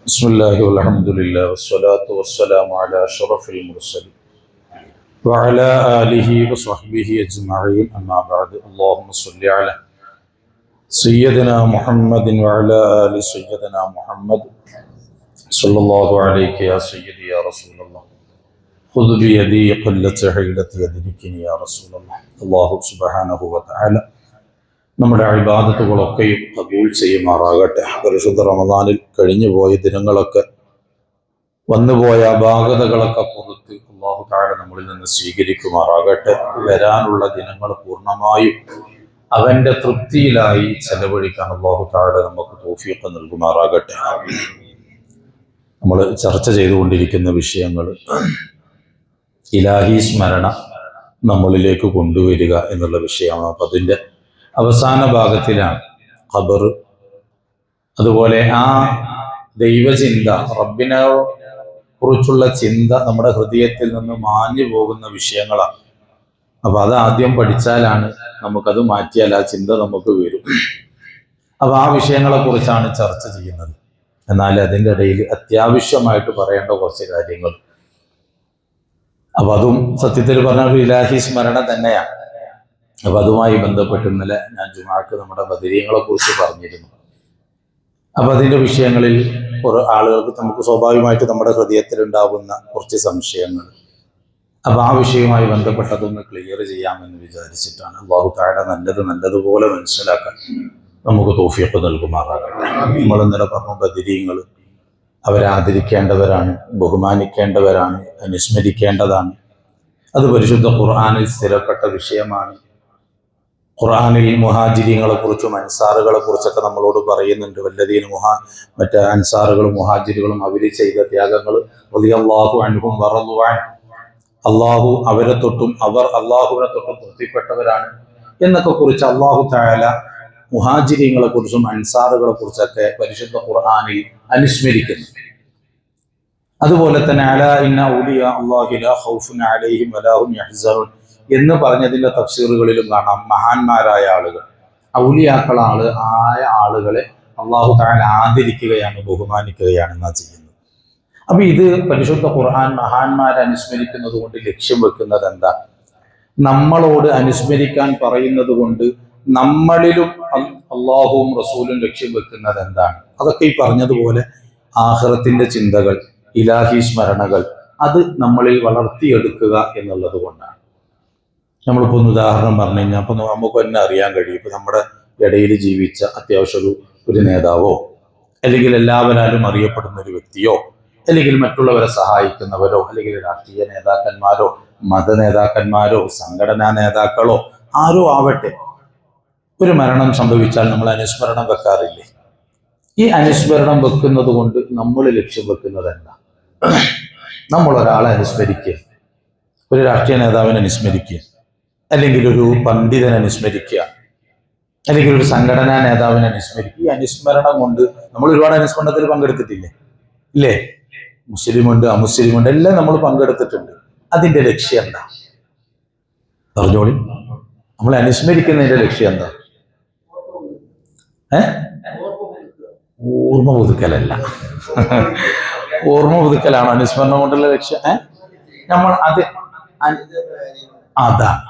بسم الله والحمد لله والصلاة والسلام على أشرف المرسلين وعلى آله وصحبه أجمعين أما بعد اللهم صل على سيدنا محمد وعلى آل سيدنا محمد صلى الله عليك يا سيدي يا رسول الله خذ بيدي قلة حيلتي يدركني يا رسول الله الله سبحانه وتعالى നമ്മുടെ ഇബാദത്തുകളൊക്കെയും കബൂൽ ചെയ്യുമാറാകട്ടെ. പരിശുദ്ധ റമദാനിൽ കഴിഞ്ഞു പോയ ദിനങ്ങളൊക്കെ വന്നുപോയ അപാകതകളൊക്കെ പുറത്ത് അല്ലാഹു തആല നമ്മളിൽ നിന്ന് സ്വീകരിക്കുമാറാകട്ടെ. വരാനുള്ള ദിനങ്ങൾ പൂർണ്ണമായും അവന്റെ തൃപ്തിയിലായി ചെലവഴിക്കാൻ അല്ലാഹു തആല നമുക്ക് തൗഫീഖ് നൽകുമാറാകട്ടെ. നമ്മൾ ചർച്ച ചെയ്തുകൊണ്ടിരിക്കുന്ന വിഷയങ്ങൾ ഇലാഹി സ്മരണ നമ്മളിലേക്ക് കൊണ്ടുവരിക എന്നുള്ള വിഷയമാണ്. അപ്പം അതിൻ്റെ അവസാന ഭാഗത്തിലാണ് ഖബർ, അതുപോലെ ആ ദൈവചിന്ത, റബ്ബിനെ കുറിച്ചുള്ള ചിന്ത നമ്മുടെ ഹൃദയത്തിൽ നിന്ന് മാഞ്ഞു പോകുന്ന വിഷയങ്ങളാണ്. അപ്പൊ അത് ആദ്യം പഠിച്ചാലാണ് നമുക്കത് മാറ്റിയാൽ ആ ചിന്ത നമുക്ക് വരും. അപ്പൊ ആ വിഷയങ്ങളെ കുറിച്ചാണ് ചർച്ച ചെയ്യുന്നത്. എന്നാൽ അതിൻ്റെ ഇടയിൽ അത്യാവശ്യമായിട്ട് പറയേണ്ട കുറച്ച് കാര്യങ്ങൾ, അപ്പൊ അതും സത്യത്തിൽ പറഞ്ഞ ഒരു ഇലാഹി സ്മരണ തന്നെയാണ്. അപ്പൊ അതുമായി ബന്ധപ്പെട്ട് ഇന്നലെ ഞാൻ ജുമാക്ക് നമ്മുടെ ബദരീങ്ങളെ കുറിച്ച് പറഞ്ഞിരുന്നു. അപ്പൊ അതിന്റെ വിഷയങ്ങളിൽ കുറെ ആളുകൾക്ക് നമുക്ക് സ്വാഭാവികമായിട്ട് നമ്മുടെ ഹൃദയത്തിൽ ഉണ്ടാകുന്ന കുറച്ച് സംശയങ്ങൾ, അപ്പൊ ആ വിഷയവുമായി ബന്ധപ്പെട്ടതൊന്ന് ക്ലിയർ ചെയ്യാമെന്ന് വിചാരിച്ചിട്ടാണ്. അല്ലാഹു തആല നല്ലതുപോലെ മനസ്സിലാക്കാൻ നമുക്ക് തൗഫീഖ് നൽകുമാറാകട്ടെ. നമ്മൾ ഇന്നലെ പറഞ്ഞു ബദരീങ്ങൾ അവരെ ആദരിക്കേണ്ടവരാണ്, ബഹുമാനിക്കേണ്ടവരാണ്, അനുസ്മരിക്കേണ്ടതാണ്. അത് പരിശുദ്ധ ഖുർആനിൽ സ്ഥിരപ്പെട്ട വിഷയമാണ്. ഖുർആനിൽ മുഹാജിരിങ്ങളെ കുറിച്ചും അൻസാറുകളെ കുറിച്ചൊക്കെ നമ്മളോട് പറയുന്നുണ്ട്. വല്ലദീന മറ്റേ അൻസാറുകളും മുഹാജിറുകളും അവർ ചെയ്ത ത്യാഗങ്ങൾ റളിയല്ലാഹു അൻഹും വറളു അൻഹു, അള്ളാഹു അവരെ തൊട്ടും അവർ അള്ളാഹുവിനെ തൊട്ടും തൃപ്തിപ്പെട്ടവരാണ് എന്നൊക്കെ കുറിച്ച് അല്ലാഹു തആല മുഹാജിരിങ്ങളെ കുറിച്ചും അൻസാറുകളെ കുറിച്ചൊക്കെ പരിശുദ്ധ ഖുർആനിൽ അനുസ്മരിക്കുന്നു. അതുപോലെ തന്നെ അലാ ഇന്ന ഔലിയാ അല്ലാഹി ലാ ഖൗഫുൻ അലൈഹിം വലാ ഹും യഹ്സനൂൻ എന്ന് പറഞ്ഞതിന്റെ തഫ്സീറുകളിലും കാണാം മഹാന്മാരായ ആളുകൾ, ആയ ആളുകളെ അല്ലാഹു തആല ആദരിക്കുകയാണ്, ബഹുമാനിക്കുകയാണ് എന്നാ ചെയ്യുന്നത്. അപ്പൊ ഇത് പരിശുദ്ധ ഖുർആൻ മഹാന്മാരെ അനുസ്മരിക്കുന്നത് കൊണ്ട് ലക്ഷ്യം വെക്കുന്നത് എന്താ? നമ്മളോട് അനുസ്മരിക്കാൻ പറയുന്നത് കൊണ്ട് നമ്മളിലും അള്ളാഹുവും റസൂലും ലക്ഷ്യം വെക്കുന്നത് എന്താണ്? അതൊക്കെ ഈ പറഞ്ഞതുപോലെ ആഖിറത്തിന്റെ ചിന്തകൾ, ഇലാഹി സ്മരണകൾ, അത് നമ്മളിൽ വളർത്തിയെടുക്കുക എന്നുള്ളത് കൊണ്ടാണ്. നമ്മളിപ്പോ ഒന്ന് ഉദാഹരണം പറഞ്ഞു കഴിഞ്ഞാൽ അപ്പൊ നമുക്ക് തന്നെ അറിയാൻ കഴിയും. ഇപ്പൊ നമ്മുടെ ഇടയിൽ ജീവിച്ച അത്യാവശ്യം ഒരു നേതാവോ, അല്ലെങ്കിൽ എല്ലാവരാലും അറിയപ്പെടുന്ന ഒരു വ്യക്തിയോ, അല്ലെങ്കിൽ മറ്റുള്ളവരെ സഹായിക്കുന്നവരോ, അല്ലെങ്കിൽ രാഷ്ട്രീയ നേതാക്കന്മാരോ, മത നേതാക്കന്മാരോ, സംഘടനാ നേതാക്കളോ ആരോ ആവട്ടെ, ഒരു മരണം സംഭവിച്ചാൽ നമ്മൾ അനുസ്മരണം വെക്കാറില്ലേ? ഈ അനുസ്മരണം വെക്കുന്നത് കൊണ്ട് നമ്മൾ ലക്ഷ്യം വെക്കുന്നത് എന്താ? നമ്മൾ ഒരാളെ അനുസ്മരിക്കുക, ഒരു രാഷ്ട്രീയ നേതാവിനെ അനുസ്മരിക്കുക, അല്ലെങ്കിൽ ഒരു പണ്ഡിതനെ അനുസ്മരിക്കുക, അല്ലെങ്കിൽ ഒരു സംഘടനാ നേതാവിനെ അനുസ്മരിക്കുക. ഈ അനുസ്മരണം കൊണ്ട് നമ്മൾ ഒരുപാട് അനുസ്മരണത്തിൽ പങ്കെടുത്തിട്ടില്ലേ? ഇല്ലേ? മുസ്ലിമുണ്ട്, അമുസ്ലിമുണ്ട്, എല്ലാം നമ്മൾ പങ്കെടുത്തിട്ടുണ്ട്. അതിന്റെ ലക്ഷ്യം എന്താ? പറഞ്ഞോളി. നമ്മൾ അനുസ്മരിക്കുന്നതിന്റെ ലക്ഷ്യം എന്താ? ഓർമ്മ പുതുക്കലല്ല. ഓർമ്മ പുതുക്കലാണ് അനുസ്മരണം കൊണ്ടുള്ള ലക്ഷ്യം. നമ്മൾ അതാണ്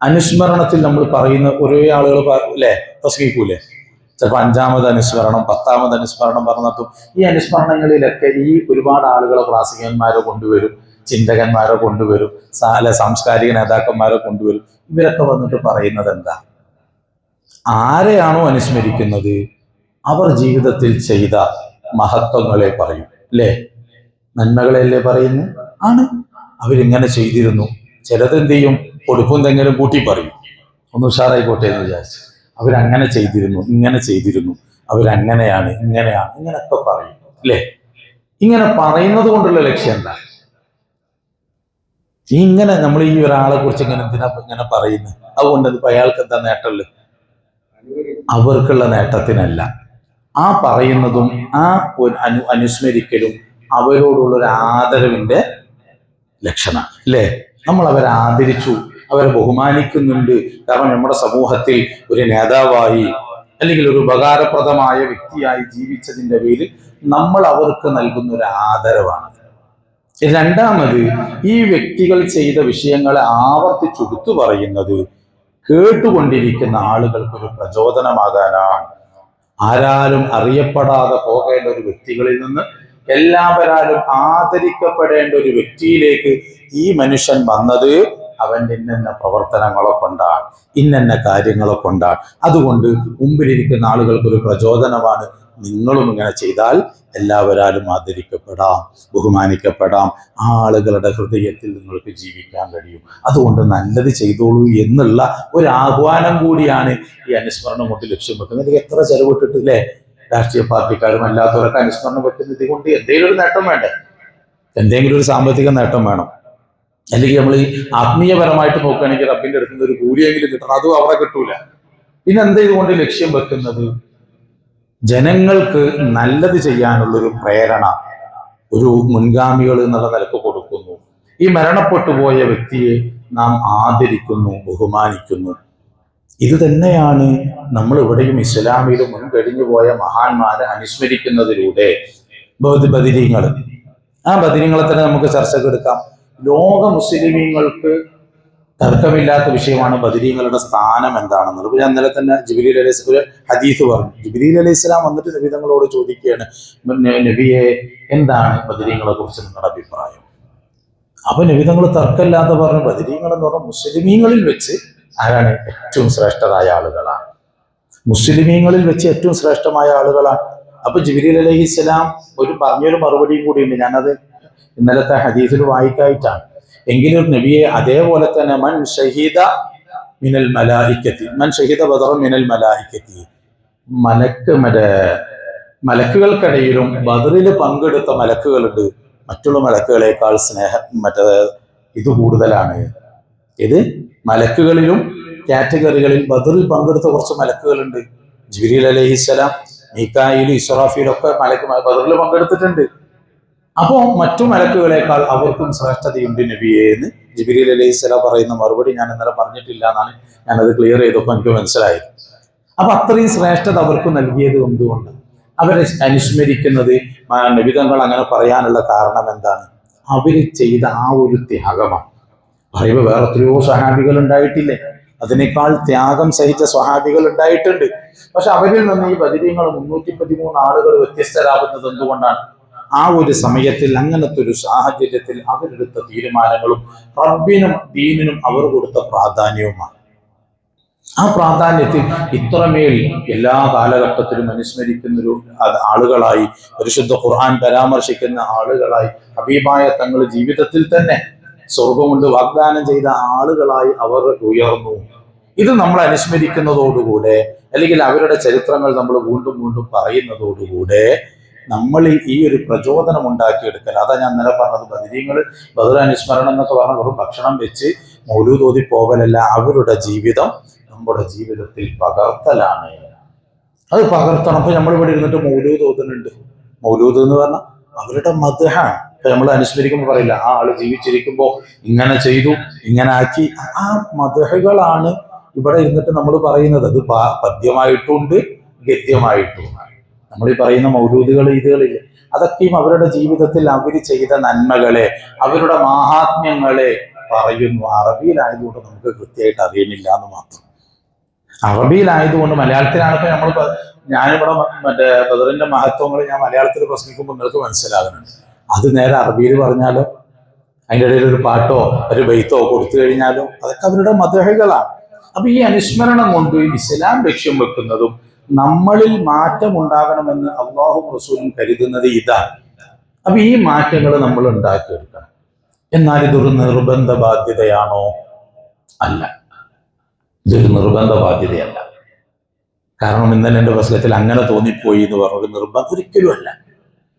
അനുസ്മരണത്തിൽ നമ്മൾ പറയുന്ന ഒരേ ആളുകൾ അല്ലേ പ്രസംഗിക്കൂലേ? ചിലപ്പോൾ 5ാമത് അനുസ്മരണം, 10ാമത് അനുസ്മരണം പറഞ്ഞിട്ടും ഈ അനുസ്മരണങ്ങളിലൊക്കെ ഈ ഒരുപാട് ആളുകളെ പ്രാസംഗികന്മാരെ കൊണ്ടുവരും, ചിന്തകന്മാരെ കൊണ്ടുവരും, സാംസ്കാരിക നേതാക്കന്മാരെ കൊണ്ടുവരും. ഇവരൊക്കെ വന്നിട്ട് പറയുന്നത് എന്താ? ആരെയാണോ അനുസ്മരിക്കുന്നത് അവർ ജീവിതത്തിൽ ചെയ്ത മഹത്വങ്ങളെ പറയും, അല്ലേ? നന്മകളെയല്ലേ പറയുന്നു? ആണ്. അവരിങ്ങനെ ചെയ്തിരുന്നു. ചിലതെന്ത് ചെയ്യും? പൊടുപ്പും തെങ്ങലും കൂട്ടി പറയും, ഒന്ന് ഉഷാറായിക്കോട്ടെ എന്ന് വിചാരിച്ചു. അവരങ്ങനെ ചെയ്തിരുന്നു, ഇങ്ങനെ ചെയ്തിരുന്നു, അവരങ്ങനെയാണ്, ഇങ്ങനെയാണ്, ഇങ്ങനെയൊക്കെ പറയും, അല്ലേ? ഇങ്ങനെ പറയുന്നത് കൊണ്ടുള്ള ലക്ഷ്യം എന്താ? ഇങ്ങനെ നമ്മൾ ഈ ഒരാളെ കുറിച്ച് എന്തിനാ ഇങ്ങനെ പറയുന്നത്? അതുകൊണ്ട് ഇപ്പൊ അയാൾക്ക് എന്താ നേട്ടമുള്ളത്? അവർക്കുള്ള നേട്ടത്തിനല്ല. ആ പറയുന്നതും ആ അനുസ്മരിക്കലും അവരോടുള്ളൊരു ആദരവിന്റെ ലക്ഷണമാണ്, അല്ലേ? നമ്മൾ അവരെ ആദരിച്ചു, അവരെ ബഹുമാനിക്കുന്നുണ്ട്. കാരണം നമ്മുടെ സമൂഹത്തിൽ ഒരു നേതാവായി, അല്ലെങ്കിൽ ഒരു ഉപകാരപ്രദമായ വ്യക്തിയായി ജീവിച്ചതിന്റെ പേരിൽ നമ്മൾ അവർക്ക് നൽകുന്ന ഒരു ആദരവാണ്. രണ്ടാമത്, ഈ വ്യക്തികൾ ചെയ്ത വിഷയങ്ങളെ ആവർത്തിച്ചെടുത്തു പറയുന്നത് കേട്ടുകൊണ്ടിരിക്കുന്ന ആളുകൾക്ക് ഒരു പ്രചോദനമാകാനാണ്. ആരാലും അറിയപ്പെടാതെ പോകേണ്ട ഒരു വ്യക്തികളിൽ നിന്ന് എല്ലാവരാലും ആദരിക്കപ്പെടേണ്ട ഒരു വ്യക്തിയിലേക്ക് ഈ മനുഷ്യൻ വന്നത് അവൻ്റെ ഇന്നെന്ന പ്രവർത്തനങ്ങളെ കൊണ്ടാണ്, ഇന്നെന്ന കാര്യങ്ങളെ കൊണ്ടാണ്. അതുകൊണ്ട് മുമ്പിലിരിക്കുന്ന ആളുകൾക്ക് ഒരു പ്രചോദനമാണ്. നിങ്ങളും ഇങ്ങനെ ചെയ്താൽ എല്ലാവരാലും ആദരിക്കപ്പെടാം, ബഹുമാനിക്കപ്പെടാം, ആളുകളുടെ ഹൃദയത്തിൽ നിങ്ങൾക്ക് ജീവിക്കാൻ കഴിയും. അതുകൊണ്ട് നല്ലത് ചെയ്തോളൂ എന്നുള്ള ഒരു ആഹ്വാനം കൂടിയാണ് ഈ അനുസ്മരണം കൊണ്ട് ലക്ഷ്യം വെക്കുന്നത്. ഇത് എത്ര ചെലവിട്ടിട്ടില്ലേ രാഷ്ട്രീയ പാർട്ടിക്കാരും അല്ലാത്തവരൊക്കെ അനുസ്മരണം വെക്കുന്നത് കൊണ്ട് എന്തെങ്കിലും ഒരു നേട്ടം വേണ്ടേ, എന്തെങ്കിലും ഒരു സാമ്പത്തിക നേട്ടം വേണം. അല്ലെങ്കിൽ നമ്മൾ ഈ ആത്മീയപരമായിട്ട് നോക്കുകയാണെങ്കിൽ റബ്ബിന്റെ അടുത്ത് നിന്ന് ഒരു കൂലിയെങ്കിലും കിട്ടണം, അതും അവിടെ കിട്ടൂല. പിന്നെ എന്തുകൊണ്ട് ലക്ഷ്യം വെക്കുന്നത്? ജനങ്ങൾക്ക് നല്ലത് ചെയ്യാനുള്ളൊരു പ്രേരണ ഒരു മുൻഗാമികൾ എന്നുള്ള നിലക്ക് കൊടുക്കുന്നു. ഈ മരണപ്പെട്ടു പോയ വ്യക്തിയെ നാം ആദരിക്കുന്നു, ബഹുമാനിക്കുന്നു. ഇത് തന്നെയാണ് നമ്മൾ ഇവിടെയും ഇസ്ലാമിലും മുൻകഴിഞ്ഞു പോയ മഹാന്മാരെ അനുസ്മരിക്കുന്നതിലൂടെ ബദരീങ്ങൾ, ആ ബദരീങ്ങളെ തന്നെ നമുക്ക് ചർച്ചക്കെടുക്കാം. ലോക മുസ്ലിമീങ്ങൾക്ക് തർക്കമില്ലാത്ത വിഷയമാണ് ബദരീങ്ങളുടെ സ്ഥാനം എന്താണെന്നുള്ളത്. ഞാൻ ഇന്നലെ തന്നെ ജിബ്രീൽ അലൈഹി ഒരു ഹദീസ് പറഞ്ഞു. ജിബ്രീൽ അലൈഹി സ്വലാം വന്നിട്ട് നബി തങ്ങളോട് ചോദിക്കുകയാണ്, നബിയെ എന്താണ് ബദരീങ്ങളെ കുറിച്ച് നിങ്ങളുടെ അഭിപ്രായം? അപ്പൊ നബി തങ്ങൾ തർക്കമില്ലാതെ പറഞ്ഞു, ബദരീങ്ങൾ എന്ന് പറഞ്ഞാൽ മുസ്ലിമീങ്ങളിൽ വെച്ച് ആരാണ് ഏറ്റവും ശ്രേഷ്ഠരായ ആളുകളാണ്, മുസ്ലിമീങ്ങളിൽ വെച്ച് ഏറ്റവും ശ്രേഷ്ഠമായ ആളുകളാണ്. അപ്പൊ ജിബ്രീൽ അലൈഹി സ്വലാം പറഞ്ഞൊരു മറുപടിയും കൂടിയുണ്ട്, ഞാനത് ഇന്നലത്തെ ഹദീസിൽ വായിക്കായിട്ടാണ്. എങ്കിലും നബിയെ അതേപോലെ തന്നെ മൻ ഷഹീദ മിനൽ മലായിക്കത്തി, മൻ ഷഹീദ ബദറ മിനൽ മലായിക്കത്തി, മലക്കുകൾക്കിടയിലും ബദറിൽ പങ്കെടുത്ത മലക്കുകളുണ്ട്, മറ്റുള്ള മലക്കുകളെക്കാൾ സ്നേഹം ഇത് കൂടുതലാണ്. ഇത് മലക്കുകളിലും കാറ്റഗറികളിൽ ബദറിൽ പങ്കെടുത്ത കുറച്ച് മലക്കുകളുണ്ട്. ജിബ്രീൽ അലൈഹിസ്സലാം, മീകായിൽ, ഇസ്രാഫീൽ ഒക്കെ ബദറിൽ പങ്കെടുത്തിട്ടുണ്ട്. അപ്പോ മറ്റു മലക്കുകളെക്കാൾ അവർക്കും ശ്രേഷ്ഠതയുണ്ട് നബിയെ എന്ന് ജിബ്രീൽ അലൈഹിസ്സലാം പറയുന്ന മറുപടി ഞാൻ ഇന്നലെ പറഞ്ഞിട്ടില്ല എന്നാണ് ഞാനത് ക്ലിയർ ചെയ്തപ്പോൾ എനിക്ക് മനസ്സിലായത്. അപ്പൊ അത്രയും ശ്രേഷ്ഠത അവർക്ക് നൽകിയത് എന്തുകൊണ്ട്? അവരെ അനുസ്മരിക്കുന്നത് നബിതങ്ങൾ അങ്ങനെ പറയാനുള്ള കാരണം എന്താണ്? അവര് ചെയ്ത ആ ഒരു ത്യാഗമാണ്. പറയുമ്പോൾ വേറെ എത്രയോ സ്വഹാബികൾ ഉണ്ടായിട്ടില്ലേ, അതിനേക്കാൾ ത്യാഗം സഹിച്ച സ്വഹാബികൾ ഉണ്ടായിട്ടുണ്ട്. പക്ഷെ അവരിൽ നിന്ന് ഈ ബദരീങ്ങൾ 313 ആളുകൾ വ്യത്യസ്തരാകുന്നത് എന്തുകൊണ്ടാണ്? ആ ഒരു സമയത്തിൽ, അങ്ങനത്തെ ഒരു സാഹചര്യത്തിൽ അവരെടുത്ത തീരുമാനങ്ങളും റബ്ബിനും ദീനിനും അവർ കൊടുത്ത പ്രാധാന്യവുമാണ്. ആ പ്രാധാന്യത്തിൽ ഇത്രമേൽ എല്ലാ കാലഘട്ടത്തിലും അനുസ്മരിക്കുന്നൊരു ആളുകളായി, പരിശുദ്ധ ഖുർആൻ പരാമർശിക്കുന്ന ആളുകളായി, ഹബീബായ തങ്ങൾ ജീവിതത്തിൽ തന്നെ സ്വർഗം കൊണ്ട് വാഗ്ദാനം ചെയ്ത ആളുകളായി അവർ ഉയർന്നു. ഇത് നമ്മൾ അനുസ്മരിക്കുന്നതോടുകൂടെ, അല്ലെങ്കിൽ അവരുടെ ചരിത്രങ്ങൾ നമ്മൾ വീണ്ടും വീണ്ടും പറയുന്നതോടുകൂടെ നമ്മളിൽ ഈ ഒരു പ്രചോദനം ഉണ്ടാക്കിയെടുക്കൽ. അതാ ഞാൻ ഇന്നലെ പറഞ്ഞത്, ബദരീങ്ങൾ ബദർ അനുസ്മരണം എന്നൊക്കെ പറഞ്ഞ വെറും ഭക്ഷണം വെച്ച് മൗലൂദ് ഓതി പോകലല്ല, അവരുടെ ജീവിതം നമ്മുടെ ജീവിതത്തിൽ പകർത്തലാണ്. അത് പകർത്തണം. അപ്പൊ നമ്മളിവിടെ ഇരുന്നിട്ട് മൗലൂദ് ഓതുന്നുണ്ട്. മൗലൂദ് എന്ന് പറഞ്ഞാൽ അവരുടെ മദ്ഹാണ്. നമ്മൾ അനുസ്മരിക്കുമ്പോൾ പറയില്ല, ആ ആള് ജീവിച്ചിരിക്കുമ്പോൾ ഇങ്ങനെ ചെയ്തു, ഇങ്ങനെ ആക്കി. ആ മദ്ഹുകളാണ് ഇവിടെ ഇരുന്നിട്ട് നമ്മൾ പറയുന്നത്. അത് പദ്യമായിട്ടുണ്ട്, ഗദ്യമായിട്ടുണ്ട്. നമ്മൾ ഈ പറയുന്ന മൗലൂദുകൾ, ഇതുകളില്ലേ, അതൊക്കെയും അവരുടെ ജീവിതത്തിൽ അവർ ചെയ്ത നന്മകളെ, അവരുടെ മാഹാത്മ്യങ്ങളെ പറയുന്നു. അറബിയിലായതുകൊണ്ട് നമുക്ക് കൃത്യമായിട്ട് അറിയുന്നില്ല എന്ന് മാത്രം. അറബിയിലായതുകൊണ്ട് മലയാളത്തിലാണിപ്പോ ഞാനിവിടെ ബദറിന്റെ മഹത്വങ്ങൾ ഞാൻ മലയാളത്തിൽ പ്രസംഗിക്കുമ്പോൾ നിങ്ങൾക്ക് മനസ്സിലാകുന്നുണ്ട്. അത് നേരെ അറബിയിൽ പറഞ്ഞാലോ, അതിൻ്റെ ഇടയിൽ ഒരു പാട്ടോ ഒരു ബെയ്ത്തോ കൊടുത്തു കഴിഞ്ഞാലോ, അതൊക്കെ അവരുടെ മദ്ഹുകളാണ്. അപ്പൊ ഈ അനുസ്മരണം കൊണ്ട് ഇസ്ലാം ലക്ഷ്യം വെക്കുന്നതും നമ്മളിൽ മാറ്റം ഉണ്ടാകണമെന്ന് അള്ളാഹും റസൂലും കരുതുന്നത് ഇതാണ്. അപ്പൊ ഈ മാറ്റങ്ങൾ നമ്മൾ ഉണ്ടാക്കിയെടുക്കണം. എന്നാൽ ഇതൊരു നിർബന്ധ ബാധ്യതയാണോ? അല്ല, ഇതൊരു നിർബന്ധ ബാധ്യതയല്ല. കാരണം ഇന്നലെ എൻ്റെ പുസ്തകത്തിൽ അങ്ങനെ തോന്നിപ്പോയി എന്ന് പറഞ്ഞൊരു ഒരിക്കലും അല്ല.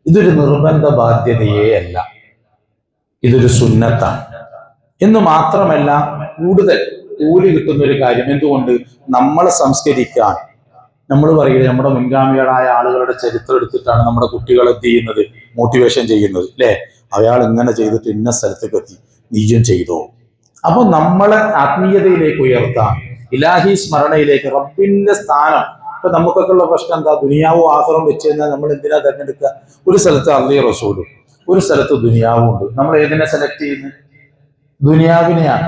ഇതൊരു നിർബന്ധ ബാധ്യതയേ അല്ല, ഇതൊരു സുന്നത്താണ്. എന്ന് മാത്രമല്ല, കൂടുതൽ കൂലി കിട്ടുന്ന ഒരു കാര്യം. എന്തുകൊണ്ട്? നമ്മളെ സംസ്കരിക്കാൻ നമ്മൾ പറയുന്നത്, നമ്മുടെ മുൻഗാമികളായ ആളുകളുടെ ചരിത്രം എടുത്തിട്ടാണ് നമ്മുടെ കുട്ടികളെ എന്ത് ചെയ്യുന്നത്, മോട്ടിവേഷൻ ചെയ്യുന്നത് അല്ലേ? അയാൾ ഇങ്ങനെ ചെയ്തിട്ട് ഇന്ന സ്ഥലത്തേക്ക് എത്തി, നീയും ചെയ്തോ. അപ്പൊ നമ്മളെ ആത്മീയതയിലേക്ക് ഉയർത്താൻ, ഇലാഹി സ്മരണയിലേക്ക്, റബ്ബിന്റെ സ്ഥാനം ഇപ്പൊ നമുക്കൊക്കെ ഉള്ള പ്രശ്നം എന്താ? ദുനിയാവും ആഖിറവും വെച്ച് കഴിഞ്ഞാൽ നമ്മൾ എന്തിനാ തിരഞ്ഞെടുക്കുക? ഒരു സ്ഥലത്ത് അള്ളയും റസൂലും, ഒരു സ്ഥലത്ത് ദുനിയാവും ഉണ്ട്. നമ്മൾ ഏതിനെ സെലക്ട് ചെയ്യുന്നത്? ദുനിയാവിനെയാണ്.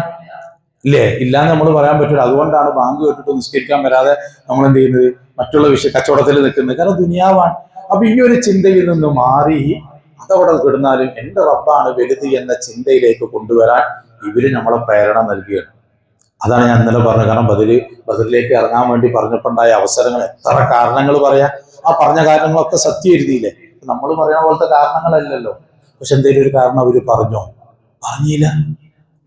ഇല്ലേ? ഇല്ലാന്ന് നമ്മൾ പറയാൻ പറ്റില്ല. അതുകൊണ്ടാണ് ബാങ്ക് കേട്ടിട്ട് നിസ്കരിക്കാൻ വരാതെ നമ്മൾ എന്ത് ചെയ്യുന്നത്? മറ്റുള്ള കച്ചവടത്തിൽ നിൽക്കുന്നത്. കാരണം ദുനിയാവാണ്. അപ്പൊ ഈ ഒരു ചിന്തയിൽ നിന്ന് മാറി അതവിടെ കിടന്നാലും എന്റെ റബ്ബാണ് വലുത് എന്ന ചിന്തയിലേക്ക് കൊണ്ടുവരാൻ ഇവര് നമ്മളെ പ്രേരണ നൽകുകയാണ്. അതാണ് ഞാൻ ഇന്നലെ പറഞ്ഞത്. കാരണം ബദറിലേക്ക് ഇറങ്ങാൻ വേണ്ടി പറഞ്ഞപ്പോണ്ടായ അവസരങ്ങൾ എത്ര കാരണങ്ങൾ പറയാം. ആ പറഞ്ഞ കാരണങ്ങളൊക്കെ സത്യം എഴുതിയില്ലേ? നമ്മൾ പറയുന്ന പോലത്തെ കാരണങ്ങളല്ലല്ലോ. പക്ഷെ എന്തെങ്കിലും ഒരു കാരണം അവര് പറഞ്ഞില്ല.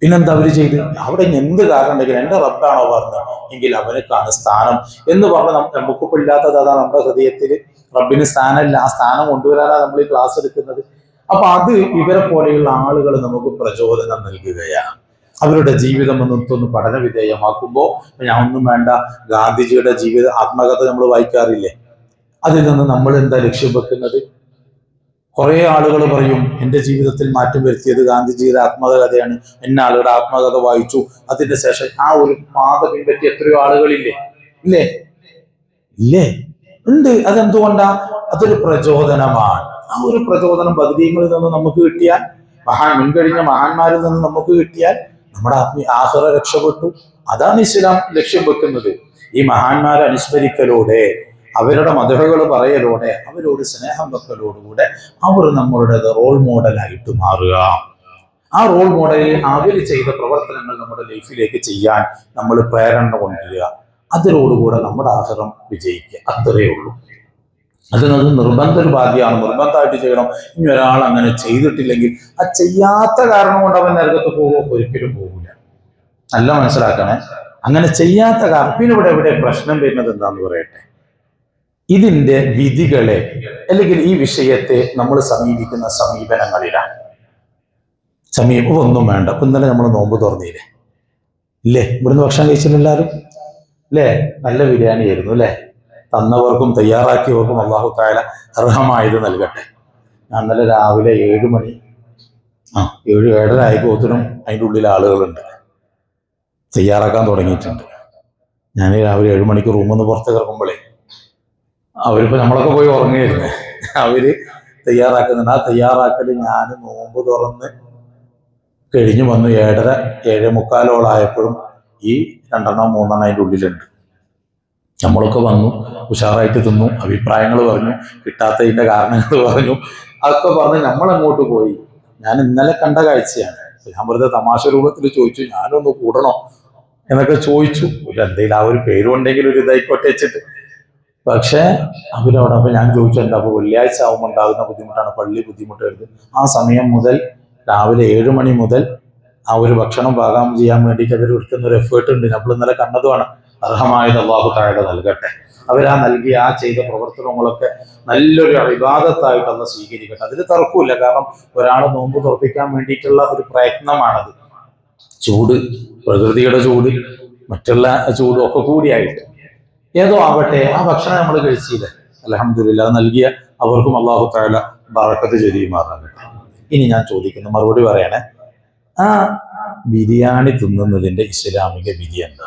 പിന്നെന്താ അവര് ചെയ്ത്? അവിടെ എന്ത് കാരണം ഉണ്ടെങ്കിലും എന്റെ റബ്ബാണോ പറഞ്ഞത് എങ്കിൽ അവനക്കാണ് സ്ഥാനം എന്ന് പറഞ്ഞ് നമുക്കിപ്പോൾ ഇല്ലാത്തത് അതാണ്. നമ്മുടെ ഹൃദയത്തിൽ റബ്ബിന് സ്ഥാനമില്ല. ആ സ്ഥാനം കൊണ്ടുവരാനാണ് നമ്മൾ ഈ ക്ലാസ് എടുക്കുന്നത്. അപ്പൊ അത് ഇവരെ പോലെയുള്ള ആളുകൾ നമുക്ക് പ്രചോദനം നൽകുകയാണ്. അവരുടെ ജീവിതം ഒന്ന് പഠന വിധേയമാക്കുമ്പോൾ ഞാൻ ഒന്നും വേണ്ട, ഗാന്ധിജിയുടെ ജീവിത ആത്മകഥ നമ്മൾ വായിക്കാറില്ലേ? അതിൽ നിന്ന് നമ്മൾ എന്താ ലക്ഷ്യം വെക്കുന്നത്? കുറെ ആളുകൾ പറയും എൻ്റെ ജീവിതത്തിൽ മാറ്റം വരുത്തിയത് ഗാന്ധിജിയുടെ ആത്മകഥയാണ്, എന്ന ആളുടെ ആത്മകഥ വായിച്ചു, അതിന്റെ ശേഷം ആ ഒരു പാത പിൻപറ്റി എത്രയോ ആളുകളില്ലേ? ഇല്ലേ? ഉണ്ട്. അതെന്തുകൊണ്ടാ? അതൊരു പ്രചോദനമാണ്. ആ ഒരു പ്രചോദനം ബദരീങ്ങളിൽ നിന്ന് നമുക്ക് കിട്ടിയാൽ, മുൻകഴിഞ്ഞ മഹാന്മാരിൽ നിന്ന് നമുക്ക് കിട്ടിയാൽ നമ്മുടെ ആഖിറ രക്ഷപ്പെട്ടു. അതാണ് ഇസ്ലാം ലക്ഷ്യം വെക്കുന്നത്. ഈ മഹാന്മാരെ അനുസ്മരിക്കലോടെ, അവരുടെ മദഹുകൾ പറയലോടെ, അവരോട് സ്നേഹം വെക്കലോടുകൂടെ അവർ നമ്മളുടെ റോൾ മോഡലായിട്ട് മാറുക. ആ റോൾ മോഡലിൽ അവർ ചെയ്ത പ്രവർത്തനങ്ങൾ നമ്മുടെ ലൈഫിലേക്ക് ചെയ്യാൻ നമ്മൾ പ്രേരണ കൊണ്ടുവരിക. അതിനോടുകൂടെ നമ്മുടെ ആഖിറം വിജയിക്കുക. അത്രയേ ഉള്ളൂ. അതിനത് നിർബന്ധ ഒരു ബാധ്യമാണ്. നിർബന്ധമായിട്ട് ചെയ്യണം. ഇനി ഒരാൾ അങ്ങനെ ചെയ്തിട്ടില്ലെങ്കിൽ ആ ചെയ്യാത്ത കാരണം കൊണ്ട് അവൻ നരകത്ത് പോകുമോ? ഒരിക്കലും പോകില്ല. നല്ല മനസ്സിലാക്കണേ. അങ്ങനെ ചെയ്യാത്ത കാരണം. പിന്നെ ഇവിടെ പ്രശ്നം വരുന്നത് എന്താന്ന് പറയട്ടെ. ഇതിന്റെ വിധികളെ അല്ലെങ്കിൽ ഈ വിഷയത്തെ നമ്മൾ സമീപിക്കുന്ന സമീപനങ്ങളിലാണ്. സമീപം ഒന്നും വേണ്ട. ഇപ്പൊ ഇന്നലെ നമ്മൾ നോമ്പ് തുറന്നില്ലേ? ഇല്ലേ? ഇവിടുന്ന് ഭക്ഷണം കഴിച്ചിട്ടുണ്ടാരും അല്ലേ? നല്ല ബിരിയാണി ആയിരുന്നു അല്ലേ? തന്നവർക്കും തയ്യാറാക്കിയവർക്കും അല്ലാഹു തആല അർഹമായത് നൽകട്ടെ. ഞാൻ ഇന്നലെ രാവിലെ 7 മണി 7:30 ആയപ്പോത്തിനും അതിൻ്റെ ഉള്ളിൽ ആളുകളുണ്ട്, തയ്യാറാക്കാൻ തുടങ്ങിയിട്ടുണ്ട്. ഞാൻ രാവിലെ 7 മണിക്ക് റൂമിൽ നിന്ന് പുറത്തേക്ക് ഇറങ്ങുമ്പോഴേ അവരിപ്പോൾ നമ്മളൊക്കെ പോയി ഉറങ്ങിയിരുന്നു. അവര് തയ്യാറാക്കുന്നുണ്ട്. ആ തയ്യാറാക്കൽ ഞാൻ നോമ്പ് തുറന്ന് കഴിഞ്ഞു വന്നു 7:30 7:45 ഈ 2-3 അതിൻ്റെ ഉള്ളിലുണ്ട്. നമ്മളൊക്കെ വന്നു, ഉഷാറായിട്ട് തിന്നു, അഭിപ്രായങ്ങൾ പറഞ്ഞു, കിട്ടാത്തതിന്റെ കാരണങ്ങൾ പറഞ്ഞു, അതൊക്കെ പറഞ്ഞ് നമ്മളങ്ങോട്ട് പോയി. ഞാൻ ഇന്നലെ കണ്ട കാഴ്ചയാണ്. ഞാൻ വെറുതെ തമാശ രൂപത്തിൽ ചോദിച്ചു, ഞാനൊന്ന് കൂടണോ എന്നൊക്കെ ചോദിച്ചു. എന്തെങ്കിലും ആ ഒരു പേരുണ്ടെങ്കിൽ ഒരു ഇതായിക്കോട്ടെ വെച്ചിട്ട്. പക്ഷെ അവരവിടെ, അപ്പൊ ഞാൻ ചോദിച്ചു എന്താ അപ്പൊ വെള്ളിയാഴ്ച ആവുമ്പോൾ ഉണ്ടാകുന്ന ബുദ്ധിമുട്ടാണ്, പള്ളി ബുദ്ധിമുട്ടായിരുന്നു. ആ സമയം മുതൽ രാവിലെ 7 മണി മുതൽ ആ ഒരു ഭക്ഷണം പാകം ചെയ്യാൻ വേണ്ടിയിട്ട് അവർ എടുക്കുന്ന ഒരു എഫേർട്ട് ഉണ്ട്. നമ്മൾ ഇന്നലെ കണ്ടതുമാണ്. അർഹമായത് അല്ലാഹു തആല നൽകട്ടെ. അവരാ നൽകിയ ആ ചെയ്ത പ്രവർത്തനങ്ങളൊക്കെ നല്ലൊരു ഇബാദത്തായിട്ട് അല്ലാഹു സ്വീകരിക്കട്ടെ. അതിൽ തർക്കമില്ല. കാരണം ഒരാളെ നോമ്പ് തുറപ്പിക്കാൻ വേണ്ടിയിട്ടുള്ള ഒരു പ്രയത്നമാണത്. ചൂട്, പ്രകൃതിയുടെ ചൂട്, മറ്റുള്ള ചൂടും ഒക്കെ കൂടിയായിട്ട് ഏതോ ആവട്ടെ, ആ ഭക്ഷണം നമ്മൾ കഴിച്ചില്ലേ, അൽഹംദുലില്ലാഹ്. നൽകിയ അവർക്കും അല്ലാഹു തആല ബറക്കത്ത് ചൊരിയുമാറാകട്ടെ. ഇനി ഞാൻ ചോദിക്കുന്നു, മറുപടി പറയണേ. ആ ബിരിയാണി തിന്നുന്നതിന്റെ ഇസ്ലാമിക വിധി എന്താ?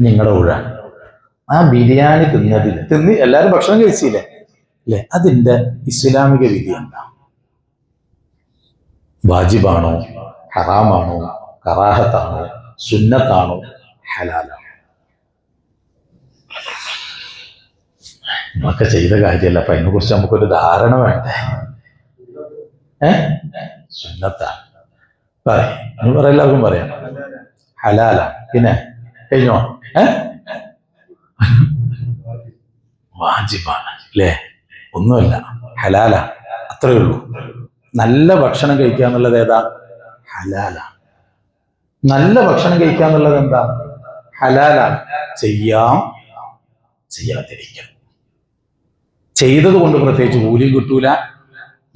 നിങ്ങളുടെ ഊഴാണ്. ആ ബിരിയാണി തിന്ന് എല്ലാവരും ഭക്ഷണം കഴിച്ചില്ലേ അല്ലെ? അതിന്റെ ഇസ്ലാമിക വിധി എന്താ? വാജിബാണോ, ഹറാമാണോ, കറാഹത്താണോ, സുന്നത്താണോ, ഹലാലാണോ? നമ്മളൊക്കെ ചെയ്ത കാര്യമല്ല. അപ്പൊ അതിനെ കുറിച്ച് നമുക്കൊരു ധാരണ വേണ്ടേ? സുന്നത്താണ്. പറയാം, എല്ലാവർക്കും പറയാം. ഹലാലാണ്. പിന്നെ കഴിഞ്ഞോ? വാജിബാണ് അല്ലേ? ഒന്നുമല്ല, ഹലാലാണ്. അത്രയേ ഉള്ളൂ. നല്ല ഭക്ഷണം കഴിക്കുക എന്നുള്ളത് ഏതാ? ഹലാലാണ്. നല്ല ഭക്ഷണം കഴിക്കുക എന്നുള്ളത് എന്താ? ഹലാലാണ്. ചെയ്യാതിരിക്കാം. ചെയ്തത് കൊണ്ട് പ്രത്യേകിച്ച് കൂലിയും കിട്ടൂല.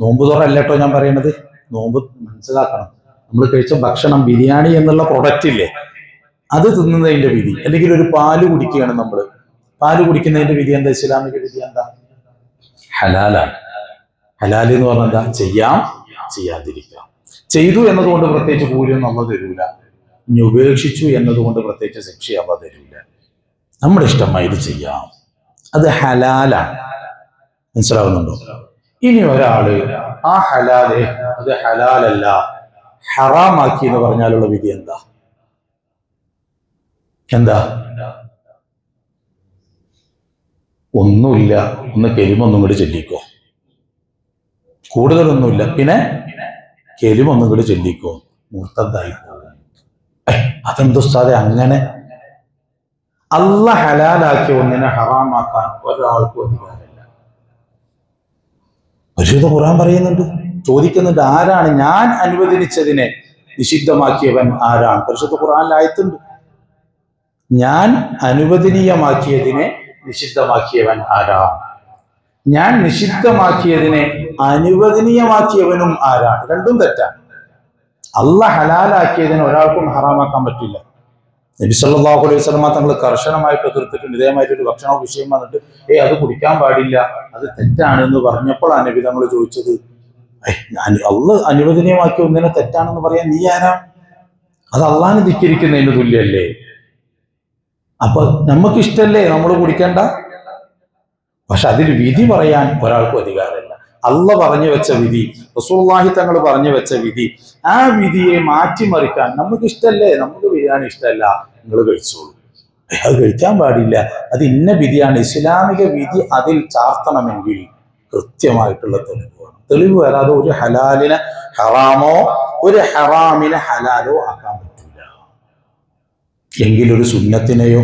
നോമ്പ് തുറല്ല കേട്ടോ ഞാൻ പറയണത്. നോമ്പ് മനസ്സിലാക്കണം. നമ്മൾ കഴിച്ച ഭക്ഷണം, ബിരിയാണി എന്നുള്ള പ്രൊഡക്റ്റ് ഇല്ലേ, അത് തിന്നുന്നതിന്റെ വിധി. അല്ലെങ്കിൽ ഒരു പാല് കുടിക്കുകയാണ് നമ്മൾ, പാല് കുടിക്കുന്നതിന്റെ വിധി എന്താ? ഇസ്ലാമിക വിധി എന്താ? ഹലാലാണ്. ഹലാൽ എന്ന് പറഞ്ഞാൽ എന്താ? ചെയ്യാതിരിക്കാം. ചെയ്തു എന്നതുകൊണ്ട് പ്രത്യേകിച്ച് കൂലിയൊന്നും നമ്മൾ തരൂല. ഇനി ഉപേക്ഷിച്ചു എന്നതുകൊണ്ട് പ്രത്യേകിച്ച് ശിക്ഷ നമ്മൾ തരൂല. നമ്മുടെ ഇഷ്ടമായി ഇത് ചെയ്യാം, അത് ഹലാലാണ്. മനസ്സിലാവുന്നുണ്ടോ? ഇനി ഒരാള് ആ ഹലാല് അത് ഹലാലല്ല ഹറാമാക്കി എന്ന് പറഞ്ഞാലുള്ള വിധി എന്താ? എന്താ? ഒന്നുമില്ല, ഒന്ന് കെലിമൊന്നും കൂടി ചൊല്ലിക്കോ, കൂടുതലൊന്നുമില്ല, പിന്നെ കെലിമൊന്നും കൂടി ചൊല്ലിക്കോ, മുർത്തദ്ദായി പോകും. അതെന്തുസ്താദെ അങ്ങനെ? അല്ലാഹ് ഹലാലാക്കി ഒന്നിനെ ഹറാമാക്കാൻ ഒരാൾക്കും അധികാരമില്ല. പരിശുദ്ധ ഖുർആൻ പറയുന്നുണ്ട്, ചോദിക്കുന്നുണ്ട്, ആരാണ് ഞാൻ അനുവദിച്ചതിനെ നിഷിദ്ധമാക്കിയവൻ ആരാണ്? പരിശുദ്ധ ഖുർആനിൽ ആയത്തുണ്ട്, ഞാൻ അനുവദനീയമാക്കിയതിനെ നിഷിദ്ധമാക്കിയവൻ ആരാണ്? ഞാൻ നിഷിദ്ധമാക്കിയതിനെ അനുവദനീയമാക്കിയവനും ആരാണ്? രണ്ടും തെറ്റാണ്. അല്ലാഹ് ഹലാലാക്കിയതിനെ ഒരാൾക്കും ഹറാമാക്കാൻ പറ്റില്ല. നബി സല്ലല്ലാഹു അലൈഹി വസല്ലം തങ്ങൾ കർശനമായിട്ട് എതിർത്തിട്ടുണ്ട്. ഇതേമാതിരി ഒരു ഭക്ഷണ വിഷയം വന്നിട്ട് അത് കുടിക്കാൻ പാടില്ല, അത് തെറ്റാണ് എന്ന് പറഞ്ഞപ്പോഴാണ് നബി തങ്ങൾ ചോദിച്ചത്, അള്ളാഹ് അനുവദനീയമാക്കിയ ഒന്നിനെ തെറ്റാണെന്ന് പറയാൻ നീ ആരാ? അത് അള്ളാഹിനെ ധിക്കരിക്കുന്നതിന് തുല്യല്ലേ? അപ്പൊ നമുക്ക് ഇഷ്ടല്ലേ നമ്മൾ കുടിക്കണ്ട? പക്ഷെ അതിൽ വിധി പറയാൻ ഒരാൾക്കും അധികാരമില്ല. അള്ളാഹ് പറഞ്ഞു വെച്ച വിധി, റസൂലുള്ളാഹി തങ്ങൾ പറഞ്ഞു വെച്ച വിധി, ആ വിധിയെ മാറ്റിമറിക്കാൻ നമുക്ക് ഇഷ്ടല്ലേ? നമുക്ക് ബിരിയാണി ഇഷ്ടമല്ല, നിങ്ങൾ കഴിച്ചോളൂ, അത് കഴിക്കാൻ പാടില്ല, അത് ഇന്ന വിധിയാണ്, ഇസ്ലാമിക വിധി അതിൽ ചാർത്തണമെങ്കിൽ കൃത്യമായിട്ടുള്ള തെളിവ് വേണം. തെളിവ് വരാതെ ഒരു ഹലാലിനെ ഹറാമോ ഒരു ഹറാമിനെ ഹലാലോ ആക്കാൻ പറ്റില്ല. എങ്കിലൊരു സുന്നത്തിനെയോ,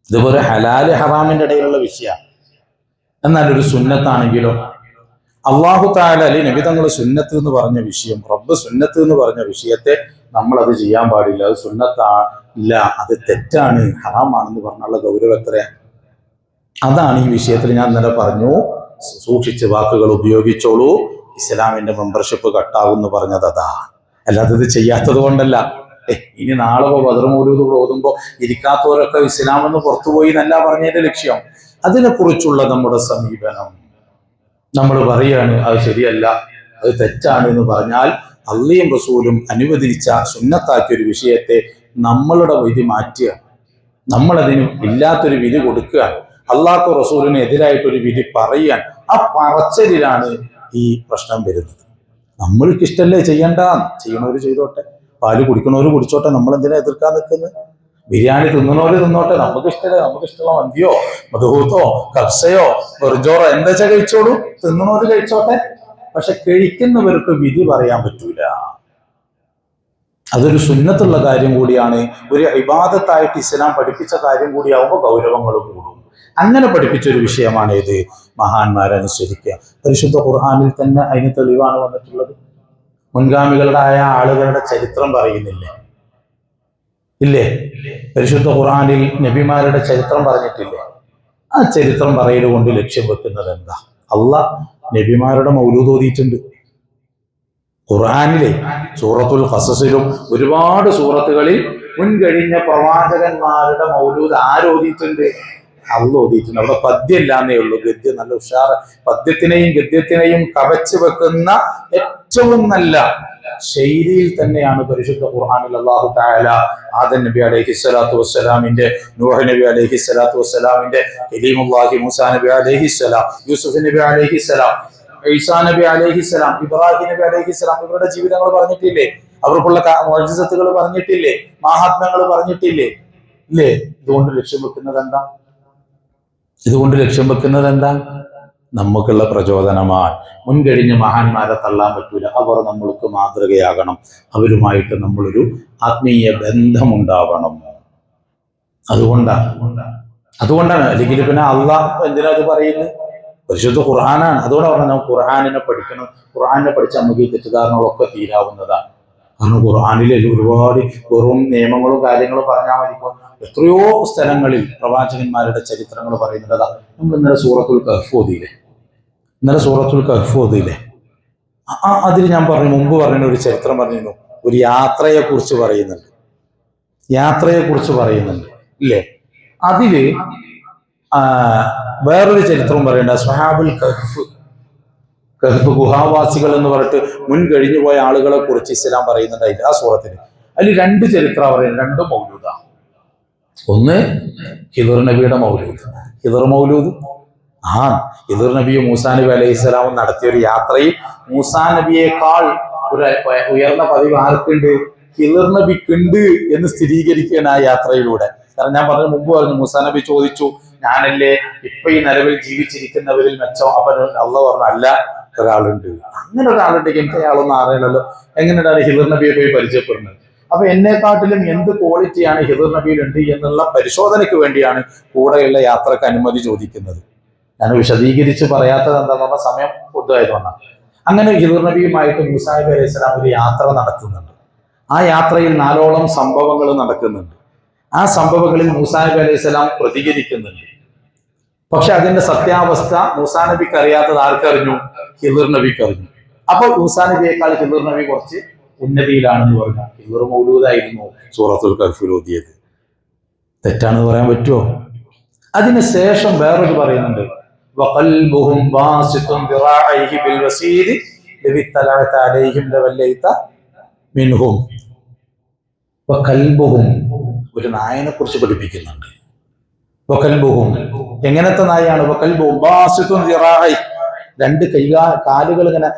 ഇതുപോലെ ഹലാല് ഹറാമിന്റെ ഇടയിലുള്ള വിഷയമാണ്, എന്നാൽ ഒരു സുന്നത്താണെങ്കിലോ അള്ളാഹു തആല അല്ലെ നബി തങ്ങൾ സുന്നത്ത് എന്ന് പറഞ്ഞ വിഷയം, റബ്ബ് സുന്നത്ത് എന്ന് പറഞ്ഞ വിഷയത്തെ നമ്മൾ അത് ചെയ്യാൻ പാടില്ല, അത് സുന്നത്തല്ല, അത് തെറ്റാണ്, ഹറാമാണെന്ന് പറഞ്ഞുള്ള ഗൗരവം എത്രയാണ്? അതാണ് ഈ വിഷയത്തിൽ ഞാൻ ഇന്നലെ പറഞ്ഞു, സൂക്ഷിച്ച് വാക്കുകൾ ഉപയോഗിച്ചോളൂ, ഇസ്ലാമിന്റെ മെമ്പർഷിപ്പ് കട്ടാകുമെന്ന് പറഞ്ഞത് അതാണ്, അല്ലാതെ ഇത് ചെയ്യാത്തത് കൊണ്ടല്ല. ഇനി നാളെ ബദർ മൗലൂദ് ഓതുമ്പോ ഇരിക്കാത്തവരൊക്കെ ഇസ്ലാമെന്ന് പുറത്തുപോയി എന്നല്ല പറഞ്ഞതിന്റെ ലക്ഷ്യം. അതിനെക്കുറിച്ചുള്ള നമ്മുടെ സമീപനം നമ്മൾ പറയാണ് അത് ശരിയല്ല, അത് തെറ്റാണ് എന്ന് പറഞ്ഞാൽ അള്ളയും റസൂലും അനുവദിച്ച സുന്നത്താക്കിയ ഒരു വിഷയത്തെ നമ്മളുടെ വിധി മാറ്റുക, നമ്മളതിന് ഇല്ലാത്തൊരു വിധി കൊടുക്കുക, അള്ളാഹു റസൂലിന് എതിരായിട്ടൊരു വിധി പറയാൻ, ആ പറച്ചലിലാണ് ഈ പ്രശ്നം വരുന്നത്. നമ്മൾക്ക് ഇഷ്ടല്ലേ ചെയ്യണ്ട, ചെയ്യണവര് ചെയ്തോട്ടെ, പാല് കുടിക്കണവര് കുടിച്ചോട്ടെ, നമ്മൾ എന്തിനാ എതിർക്കാൻ നിൽക്കുന്നത്? ബിരിയാണി തിന്നണോര് തിന്നോട്ടെ, നമുക്ക് ഇഷ്ടമല്ലേ, നമുക്ക് ഇഷ്ടമുള്ള മന്തിയോ മധുഹൂത്തോ കബ്സയോ വെറുജോറോ എന്താ വെച്ചാൽ കഴിച്ചോളൂ, തിന്നണോര് കഴിച്ചോട്ടെ. പക്ഷെ കഴിക്കുന്നവർക്ക് വിധി പറയാൻ പറ്റൂല. അതൊരു സുന്നത്തുള്ള കാര്യം കൂടിയാണ്, ഒരു ഇബാദത്തായിട്ട് ഇസ്ലാം പഠിപ്പിച്ച കാര്യം കൂടിയാവുമ്പോൾ ഗൗരവങ്ങൾ കൂടും. അങ്ങനെ പഠിപ്പിച്ചൊരു വിഷയമാണ് ഇത്, മഹാന്മാരെ അനുസരിക്കുക. പരിശുദ്ധ ഖുർആനിൽ തന്നെ അതിന് തെളിവാണ് വന്നിട്ടുള്ളത്. മുൻഗാമികളുടെ ആളുകളുടെ ചരിത്രം പറയുന്നില്ലേ? ഇല്ലേ? പരിശുദ്ധ ഖുർആനിൽ നബിമാരുടെ ചരിത്രം പറഞ്ഞിട്ടില്ലേ? ആ ചരിത്രം പറയൽ കൊണ്ട് ലക്ഷ്യം വെക്കുന്നത് എന്താ? അള്ളാഹ് നബിമാരുടെ മൗലൂദ് ഓതിയിട്ടുണ്ട്. ഖുർആനിലെ സൂറത്തുൽ ഖസസിലും ഒരുപാട് സൂറത്തുകളിൽ മുൻകഴിഞ്ഞ പ്രവാചകന്മാരുടെ മൗലൂദ് ആരോധിയിട്ടുണ്ട്? അള്ളാഹ് ഓതിയിട്ടുണ്ട്. അവിടെ പദ്യമില്ലാന്നേ ഉള്ളൂ, ഗദ്യം നല്ല ഉഷാറ്. പദ്യത്തിനെയും ഗദ്യത്തിനെയും കവച്ചു വെക്കുന്ന ഏറ്റവും നല്ല ശൈലിയിൽ തന്നെയാണ് പരിശുദ്ധ ഖുർആനിൽ അല്ലാഹു തആല ആദം നബി അലൈഹിസ്സലാത്തു വസ്സലാമിന്റെ, നൂഹ് നബി അലൈഹിസ്സലാത്തു വസ്സലാമിന്റെ, കലീമുല്ലാഹി മൂസാ നബി അലൈഹിസ്സലാം, യൂസുഫ് നബി അലൈഹിസ്സലാം, ഈസാ നബി അലൈഹിസ്സലാം, ഇബ്രാഹിം നബി അലൈഹിസ്സലാം, ഇവരുടെ ജീവിതങ്ങൾ പറഞ്ഞിട്ടില്ലേ? അവർക്കുള്ള മുഅ്ജിസത്തുകൾ പറഞ്ഞിട്ടില്ലേ? മഹാത്മ്യങ്ങൾ പറഞ്ഞിട്ടില്ലേ? ഇല്ലേ? ഇതുകൊണ്ട് ലക്ഷ്യം വെക്കുന്നത് എന്താ? ഇതുകൊണ്ട് ലക്ഷ്യം വെക്കുന്നത് എന്താ? നമുക്കുള്ള പ്രചോദനമാണ്. മുൻകഴിഞ്ഞ മഹാന്മാരെ തള്ളാൻ പറ്റൂല, അവർ നമ്മൾക്ക് മാതൃകയാകണം, അവരുമായിട്ട് നമ്മളൊരു ആത്മീയ ബന്ധമുണ്ടാവണം. അതുകൊണ്ടാണ് അല്ലെങ്കിൽ പിന്നെ അള്ളാഹ് എന്തിനാ അത് പറയുന്നത്? പരിശുദ്ധ ഖുർആനാണ്. അതുകൊണ്ട് പറഞ്ഞാൽ നമുക്ക് ഖുർആനിനെ പഠിക്കണം. ഖുർആനിനെ പഠിച്ചാൽ നമുക്ക് ഈ തെറ്റിദ്ധാരണകളൊക്കെ തീരാവുന്നതാണ്. കാരണം ഖുർആനിലെ ഒരുപാട് വെറും നിയമങ്ങളും കാര്യങ്ങളും പറഞ്ഞാൽ മതി. എത്രയോ സ്ഥലങ്ങളിൽ പ്രവാചകന്മാരുടെ ചരിത്രങ്ങൾ പറയുന്നതാ. നമ്മൾ ഇന്നലെ സൂറത്തുൽ കഹ്ഫ് ഓതിയില്ലേ? അതിൽ ഞാൻ മുമ്പ് പറയുന്ന ഒരു ചരിത്രം പറഞ്ഞിരുന്നു, ഒരു യാത്രയെക്കുറിച്ച് പറയുന്നുണ്ട് ഇല്ലേ? അതില് വേറൊരു ചരിത്രവും പറയണ്ട, സ്വഹാബുൽ കഹ്ഫ് ഗുഹാവാസികൾ എന്ന് പറഞ്ഞിട്ട് മുൻ കഴിഞ്ഞു പോയ ആളുകളെ കുറിച്ച് ഇസ്ലാം പറയുന്നുണ്ടായില്ല ആ സൂറത്തിന്. അതിൽ രണ്ട് ചരിത്രം പറയുന്നത്, രണ്ടും മൗലൂദാ. ഒന്ന് ഹിദർ നബിയുടെ മൗലൂദ്. ഹിദർ മൗലൂദ് ഹിദർ നബിയും മൂസാ നബി അലൈഹി സ്വലാമും നടത്തിയ ഒരു യാത്രയിൽ മൂസാ നബിയേക്കാൾ ഒരു ഉയർന്ന പതിവ് ആർക്കുണ്ട്? ഹിദർ നബിക്കുണ്ട് എന്ന് സ്ഥിരീകരിക്കുകയാണ് ആ യാത്രയിലൂടെ. കാരണം ഞാൻ മുമ്പ് പറഞ്ഞു, മൂസാ നബി ചോദിച്ചു, ഞാനല്ലേ ഇപ്പൊ ഈ നിലവിൽ ജീവിച്ചിരിക്കുന്നവരിൽ മെച്ചം? അപ്പൊ അള്ളാഹ് പറഞ്ഞു, അല്ല, ഒരാളുണ്ട്. അങ്ങനെ ഒരാളുണ്ടെങ്കിൽ എനിക്ക് അയാളൊന്നും അറിയില്ലല്ലോ. എങ്ങനെയാണ് ഹിദർ നബിയെ പോയി പരിചയപ്പെടുന്നത്? അപ്പൊ എന്നെക്കാട്ടിലും എന്ത് ക്വാളിറ്റിയാണ് ഹിദർ നബിയിൽ ഉണ്ട് എന്നുള്ള പരിശോധനയ്ക്ക് വേണ്ടിയാണ് കൂടെയുള്ള യാത്രക്ക് അനുമതി ചോദിക്കുന്നത്. ഞാൻ വിശദീകരിച്ച് പറയാത്തത് എന്താണെന്ന് പറഞ്ഞാൽ സമയം പൊതുവായതുകൊണ്ടാണ്. അങ്ങനെ ഹിദർ നബിയുമായിട്ട് മൂസാ നബി അലൈഹി സ്വലാം ഒരു യാത്ര നടത്തുന്നുണ്ട്. ആ യാത്രയിൽ 4ഓളം സംഭവങ്ങൾ നടക്കുന്നുണ്ട്. ആ സംഭവങ്ങളിൽ മൂസാ നബി അലൈഹി സ്വലാം പ്രതികരിക്കുന്നുണ്ട്. പക്ഷെ അതിന്റെ സത്യാവസ്ഥ മൂസാ നബിക്ക് അറിയാത്തത് ആർക്കറിഞ്ഞു? ഹിദർ നബിക്ക് അറിഞ്ഞു. അപ്പൊ മൂസാ നബിയേക്കാൾ ഹിദർ നബി കുറച്ച് ഉന്നതിയിലാണെന്ന് പറഞ്ഞു. ഹിദർ മൗലൂദായിരുന്നു സൂറത്തുൽ കഹ്ഫിൽ ഓതിയത്. തെറ്റാണെന്ന് പറയാൻ പറ്റുമോ? അതിനുശേഷം വേറൊരു പറയുന്നുണ്ട്, വഖൽബുഹും ബാസിതുൻ ദിറാഇഹി ബിൽ വസീദി ലവിത്തലഅത അലൈഹിം ലവല്ലൈത മിൻഹും. വഖൽബുഹും, ഒരു നായനെ കുറിച്ച് പഠിപ്പിക്കുന്നുണ്ട്. വഖൽബുഹും, എങ്ങനത്തെ നായയാണ്? വഖൽബുഹും ബാസിതുൻ ദിറാഇഹി, രണ്ട് കാലുകൾ ഇങ്ങനെ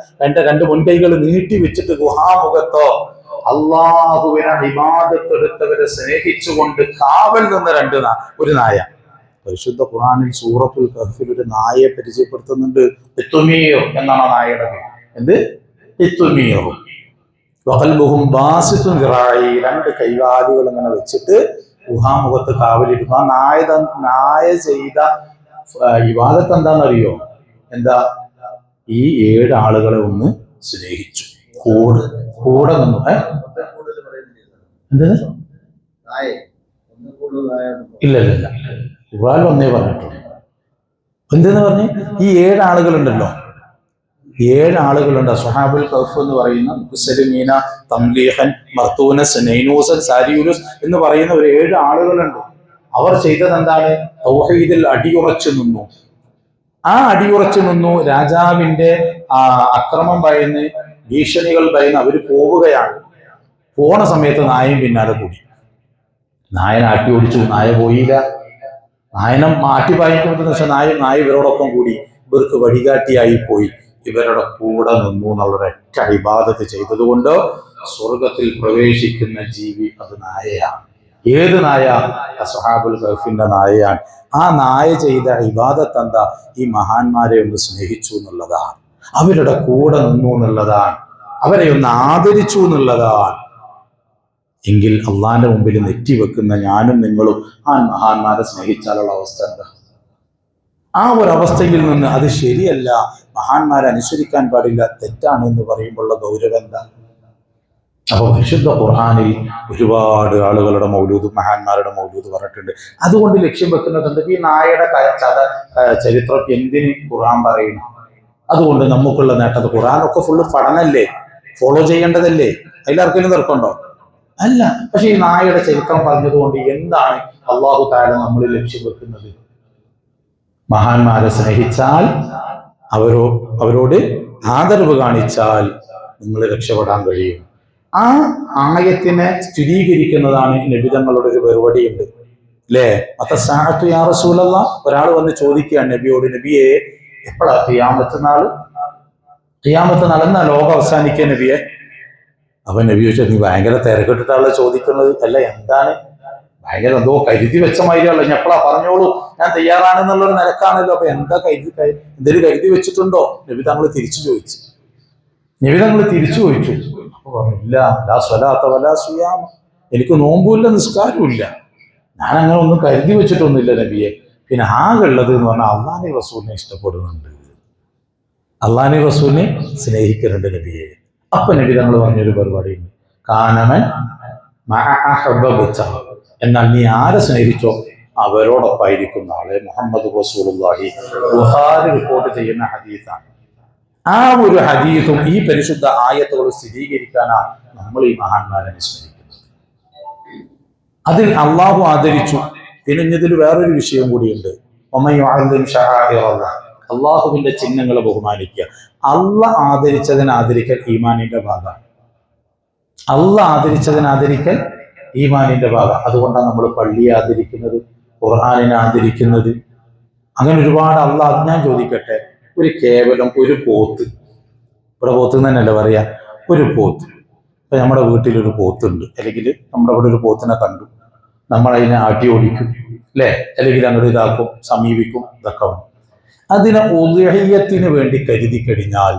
രണ്ട് മുൻകൈകൾ നീട്ടി വെച്ചിട്ട് ഗുഹാമുഖത്തോ അള്ളാഹുവിനെ ഇബാദത്തെടുത്തവരെ സ്നേഹിച്ചുകൊണ്ട് കാവൽ നിന്ന ഒരു നായ. പരിശുദ്ധ ഖുർആനിൽ സൂറത്തുൽ കഹ്ഫിൽ ഒരു നായയെ പരിചയപ്പെടുത്തുന്നുണ്ട്. ഇത്മീർ എന്നാണ് ആ നായയുടെ പേര്. എന്ത്? ഇത്മീർ. വഖൽബുഹും ബാസിതുൻ ദിറാഇ, രണ്ട് കൈകാലുകൾ ഇങ്ങനെ വെച്ചിട്ട് ഗുഹാമുഖത്ത് കാവലിരുന്നു. ആ നായ ചെയ്ത ഇബാദത്ത് എന്താണെന്നറിയോ? എന്താ? ഈ 7 ആളുകളെ ഒന്ന് സ്നേഹിച്ചു, കൂടെ നിന്നു. എന്ത്? ഇല്ല, ഖുർആൻ ഒന്നേ പറഞ്ഞിട്ടുള്ളൂ. എന്തെന്ന് പറഞ്ഞ് ഈ 7 ആളുകളുണ്ടല്ലോ, 7 ആളുകളുണ്ട്. സ്വഹാബുൽ കഹ്ഫ് എന്ന് പറയുന്ന മുസ്ലിമീന, തംലീഹൻ, മർത്തൂനസ്, നൈനൂസൻ, സാരിയൂസ് എന്ന് പറയുന്ന ഒരു 7 ആളുകളുണ്ട്. അവർ ചെയ്തത് എന്താണ്? തൗഹീദിൽ അടിയുറച്ചു നിന്നു. ആ അടിയുറച്ചു നിന്നു. രാജാവിന്റെ അക്രമം ഭയന്ന്, ഭീഷണികൾ ഭയന്ന് അവർ പോവുകയാണ്. പോണ സമയത്ത് നായയും പിന്നാലെ കൂടി. നായൻ ആട്ടി ഓടിച്ചു, നായ പോയില്ല. നായനം മാറ്റി പായിക്കുന്നത് വെച്ചാൽ നായ ഇവരോടൊപ്പം കൂടി. ഇവർക്ക് വഴികാട്ടിയായി പോയി. ഇവരുടെ കൂടെ നിന്നു എന്നുള്ളൊരൊറ്റ ഇബാദത്ത് ചെയ്തതുകൊണ്ട് സ്വർഗത്തിൽ പ്രവേശിക്കുന്ന ജീവി അത് നായയാണ്. ഏത് നായ? അസ്ഹാബുൽ കഹ്ഫിന്റെ നായയാണ്. ആ നായ ചെയ്ത ഇബാദത്ത് എന്താ? ഈ മഹാന്മാരെ ഒന്ന് സ്നേഹിച്ചു എന്നുള്ളതാണ്, അവരുടെ കൂടെ നിന്നു എന്നുള്ളതാണ്, അവരെ ഒന്ന് ആദരിച്ചു എന്നുള്ളതാണ്. എങ്കിൽ അള്ളാന്റെ മുമ്പിൽ നെറ്റിവെക്കുന്ന ഞാനും നിങ്ങളും ആ മഹാന്മാരെ സ്നേഹിച്ചാലുള്ള അവസ്ഥ എന്താ? ആ ഒരു അവസ്ഥയിൽ നിന്ന് അത് ശരിയല്ല, മഹാന്മാരെ അനുസരിക്കാൻ പാടില്ല, തെറ്റാണ് എന്ന് പറയുമ്പോഴുള്ള ഗൗരവം എന്താ? അപ്പൊ പരിശുദ്ധ ഖുർആനിൽ ഒരുപാട് ആളുകളുടെ മൗലൂദ്, മഹാന്മാരുടെ മൗലൂദ് പറഞ്ഞിട്ടുണ്ട്. അതുകൊണ്ട് ലക്ഷ്യം വെക്കുന്നുണ്ട് ഈ നായയുടെ ചരിത്രം എന്തിന് ഖുർആൻ പറയുന്നു? അതുകൊണ്ട് നമുക്കുള്ള നേട്ടം, ഖുർആനൊക്കെ ഫുള്ള് പഠനല്ലേ, ഫോളോ ചെയ്യേണ്ടതല്ലേ, അതിലാർക്കെങ്കിലും തർക്കമുണ്ടോ? അല്ല. പക്ഷെ ഈ നായയുടെ ചരിത്രം പറഞ്ഞതുകൊണ്ട് എന്താണ് അള്ളാഹു തആല നമ്മൾ ലക്ഷ്യം വെക്കുന്നത്? മഹാന്മാരെ സ്നേഹിച്ചാൽ, അവരോട് ആദരവ് കാണിച്ചാൽ നിങ്ങൾ രക്ഷപ്പെടാൻ കഴിയും. ആ ആയത്തിനെ സ്ഥിരീകരിക്കുന്നതാണ് നബിതങ്ങളുടെ ഒരു പരിപാടിയുണ്ട് അല്ലേ? മതസാഅത്തു യാ റസൂലല്ലാഹ്, ഒരാൾ വന്ന് ചോദിക്കുകയാണ് നബിയോട്, നബിയെ എപ്പോഴാ ഖിയാമത്ത് നാൾ? ഖിയാമത്ത് നാൾ എന്നാ ലോകം അവസാനിക്കുക നബിയെ? അപ്പൊ നബി ചോദിച്ചാൽ, നീ ഭയങ്കര തിരക്കിട്ടിട്ടാണല്ലോ ചോദിക്കുന്നത്. അല്ല, എന്താണ്? ഭയങ്കര എന്തോ കരുതി വെച്ച മാതിരിയല്ലോ. ഞാൻ എപ്പോഴാ പറഞ്ഞോളൂ, ഞാൻ തയ്യാറാണെന്നുള്ളൊരു നിലക്കാണല്ലോ. അപ്പൊ എന്താ എന്തെങ്കിലും കരുതി വെച്ചിട്ടുണ്ടോ? നബി തങ്ങൾ തിരിച്ചു ചോദിച്ചു. അപ്പൊ പറഞ്ഞില്ല, ലാ സ്വലാത്ത വലാ സിയാമ, എനിക്ക് നോമ്പുമില്ല നിസ്കാരമില്ല, ഞാൻ അങ്ങനെ ഒന്നും കരുതി വെച്ചിട്ടൊന്നുമില്ല നബിയെ. പിന്നെ ആകെ ഉള്ളത് എന്ന് പറഞ്ഞാൽ അള്ളാഹുവിനെ റസൂലിനെ ഇഷ്ടപ്പെടുന്നുണ്ട്, അള്ളാഹുവിനെ റസൂലിനെ സ്നേഹിക്കുന്നുണ്ട് നബിയെ. അപ്പൊ നബി തങ്ങൾ പറഞ്ഞൊരു പരിപാടിയുണ്ട്, കാനമൻ എന്നാൽ നീ ആരെ സ്നേഹിച്ചോ അവരോടൊപ്പായിരിക്കും നാളെ. മുഹമ്മദ് റസൂലുള്ളാഹി ബുഖാരി റിപ്പോർട്ട് ചെയ്യുന്ന ഹദീസാണ്. ആ ഒരു ഹദീസും ഈ പരിശുദ്ധ ആയത്തുകൾ സ്ഥിരീകരിക്കാനാണ് നമ്മൾ ഈ മഹാന്മാരെ സ്മരിക്കുന്നത്. അതിൽ അള്ളാഹു ആദരിച്ചു. പിന്നെ ഇതിൽ വേറൊരു വിഷയം കൂടിയുണ്ട്, അള്ളാഹുവിന്റെ ചിഹ്നങ്ങളെ ബഹുമാനിക്കുക. അള്ളാഹ് ആദരിച്ചതിനെ ആദരിക്കൽ ഈമാനിന്റെ ഭാഗമാണ്. അള്ളാഹ് ആദരിച്ചതിനെ ആദരിക്കൽ ഈമാനിന്റെ ഭാഗം. അതുകൊണ്ടാണ് നമ്മൾ പള്ളിയെ ആദരിക്കുന്നത്, ഖുർആനിനെ ആദരിക്കുന്നത്. അങ്ങനെ ഒരുപാട്. അള്ളാഹ്, ഞാൻ ചോദിക്കട്ടെ, കേവലം ഒരു പോത്ത്, ഇവിടെ പോത്ത് തന്നെയല്ലേ പറയാ, ഒരു പോത്ത്. ഇപ്പൊ നമ്മുടെ വീട്ടിലൊരു പോത്തുണ്ട്, അല്ലെങ്കിൽ നമ്മുടെ ഇവിടെ ഒരു പോത്തിനെ കണ്ടു, നമ്മൾ അതിനെ ആട്ടി ഓടിക്കും അല്ലേ, അല്ലെങ്കിൽ അങ്ങോട്ട് ഇതാക്കും, സമീപിക്കും, ഇതൊക്കെ. അതിനെ ഉദ്ഹിയ്യത്തിന് വേണ്ടി കരുതി കഴിഞ്ഞാൽ,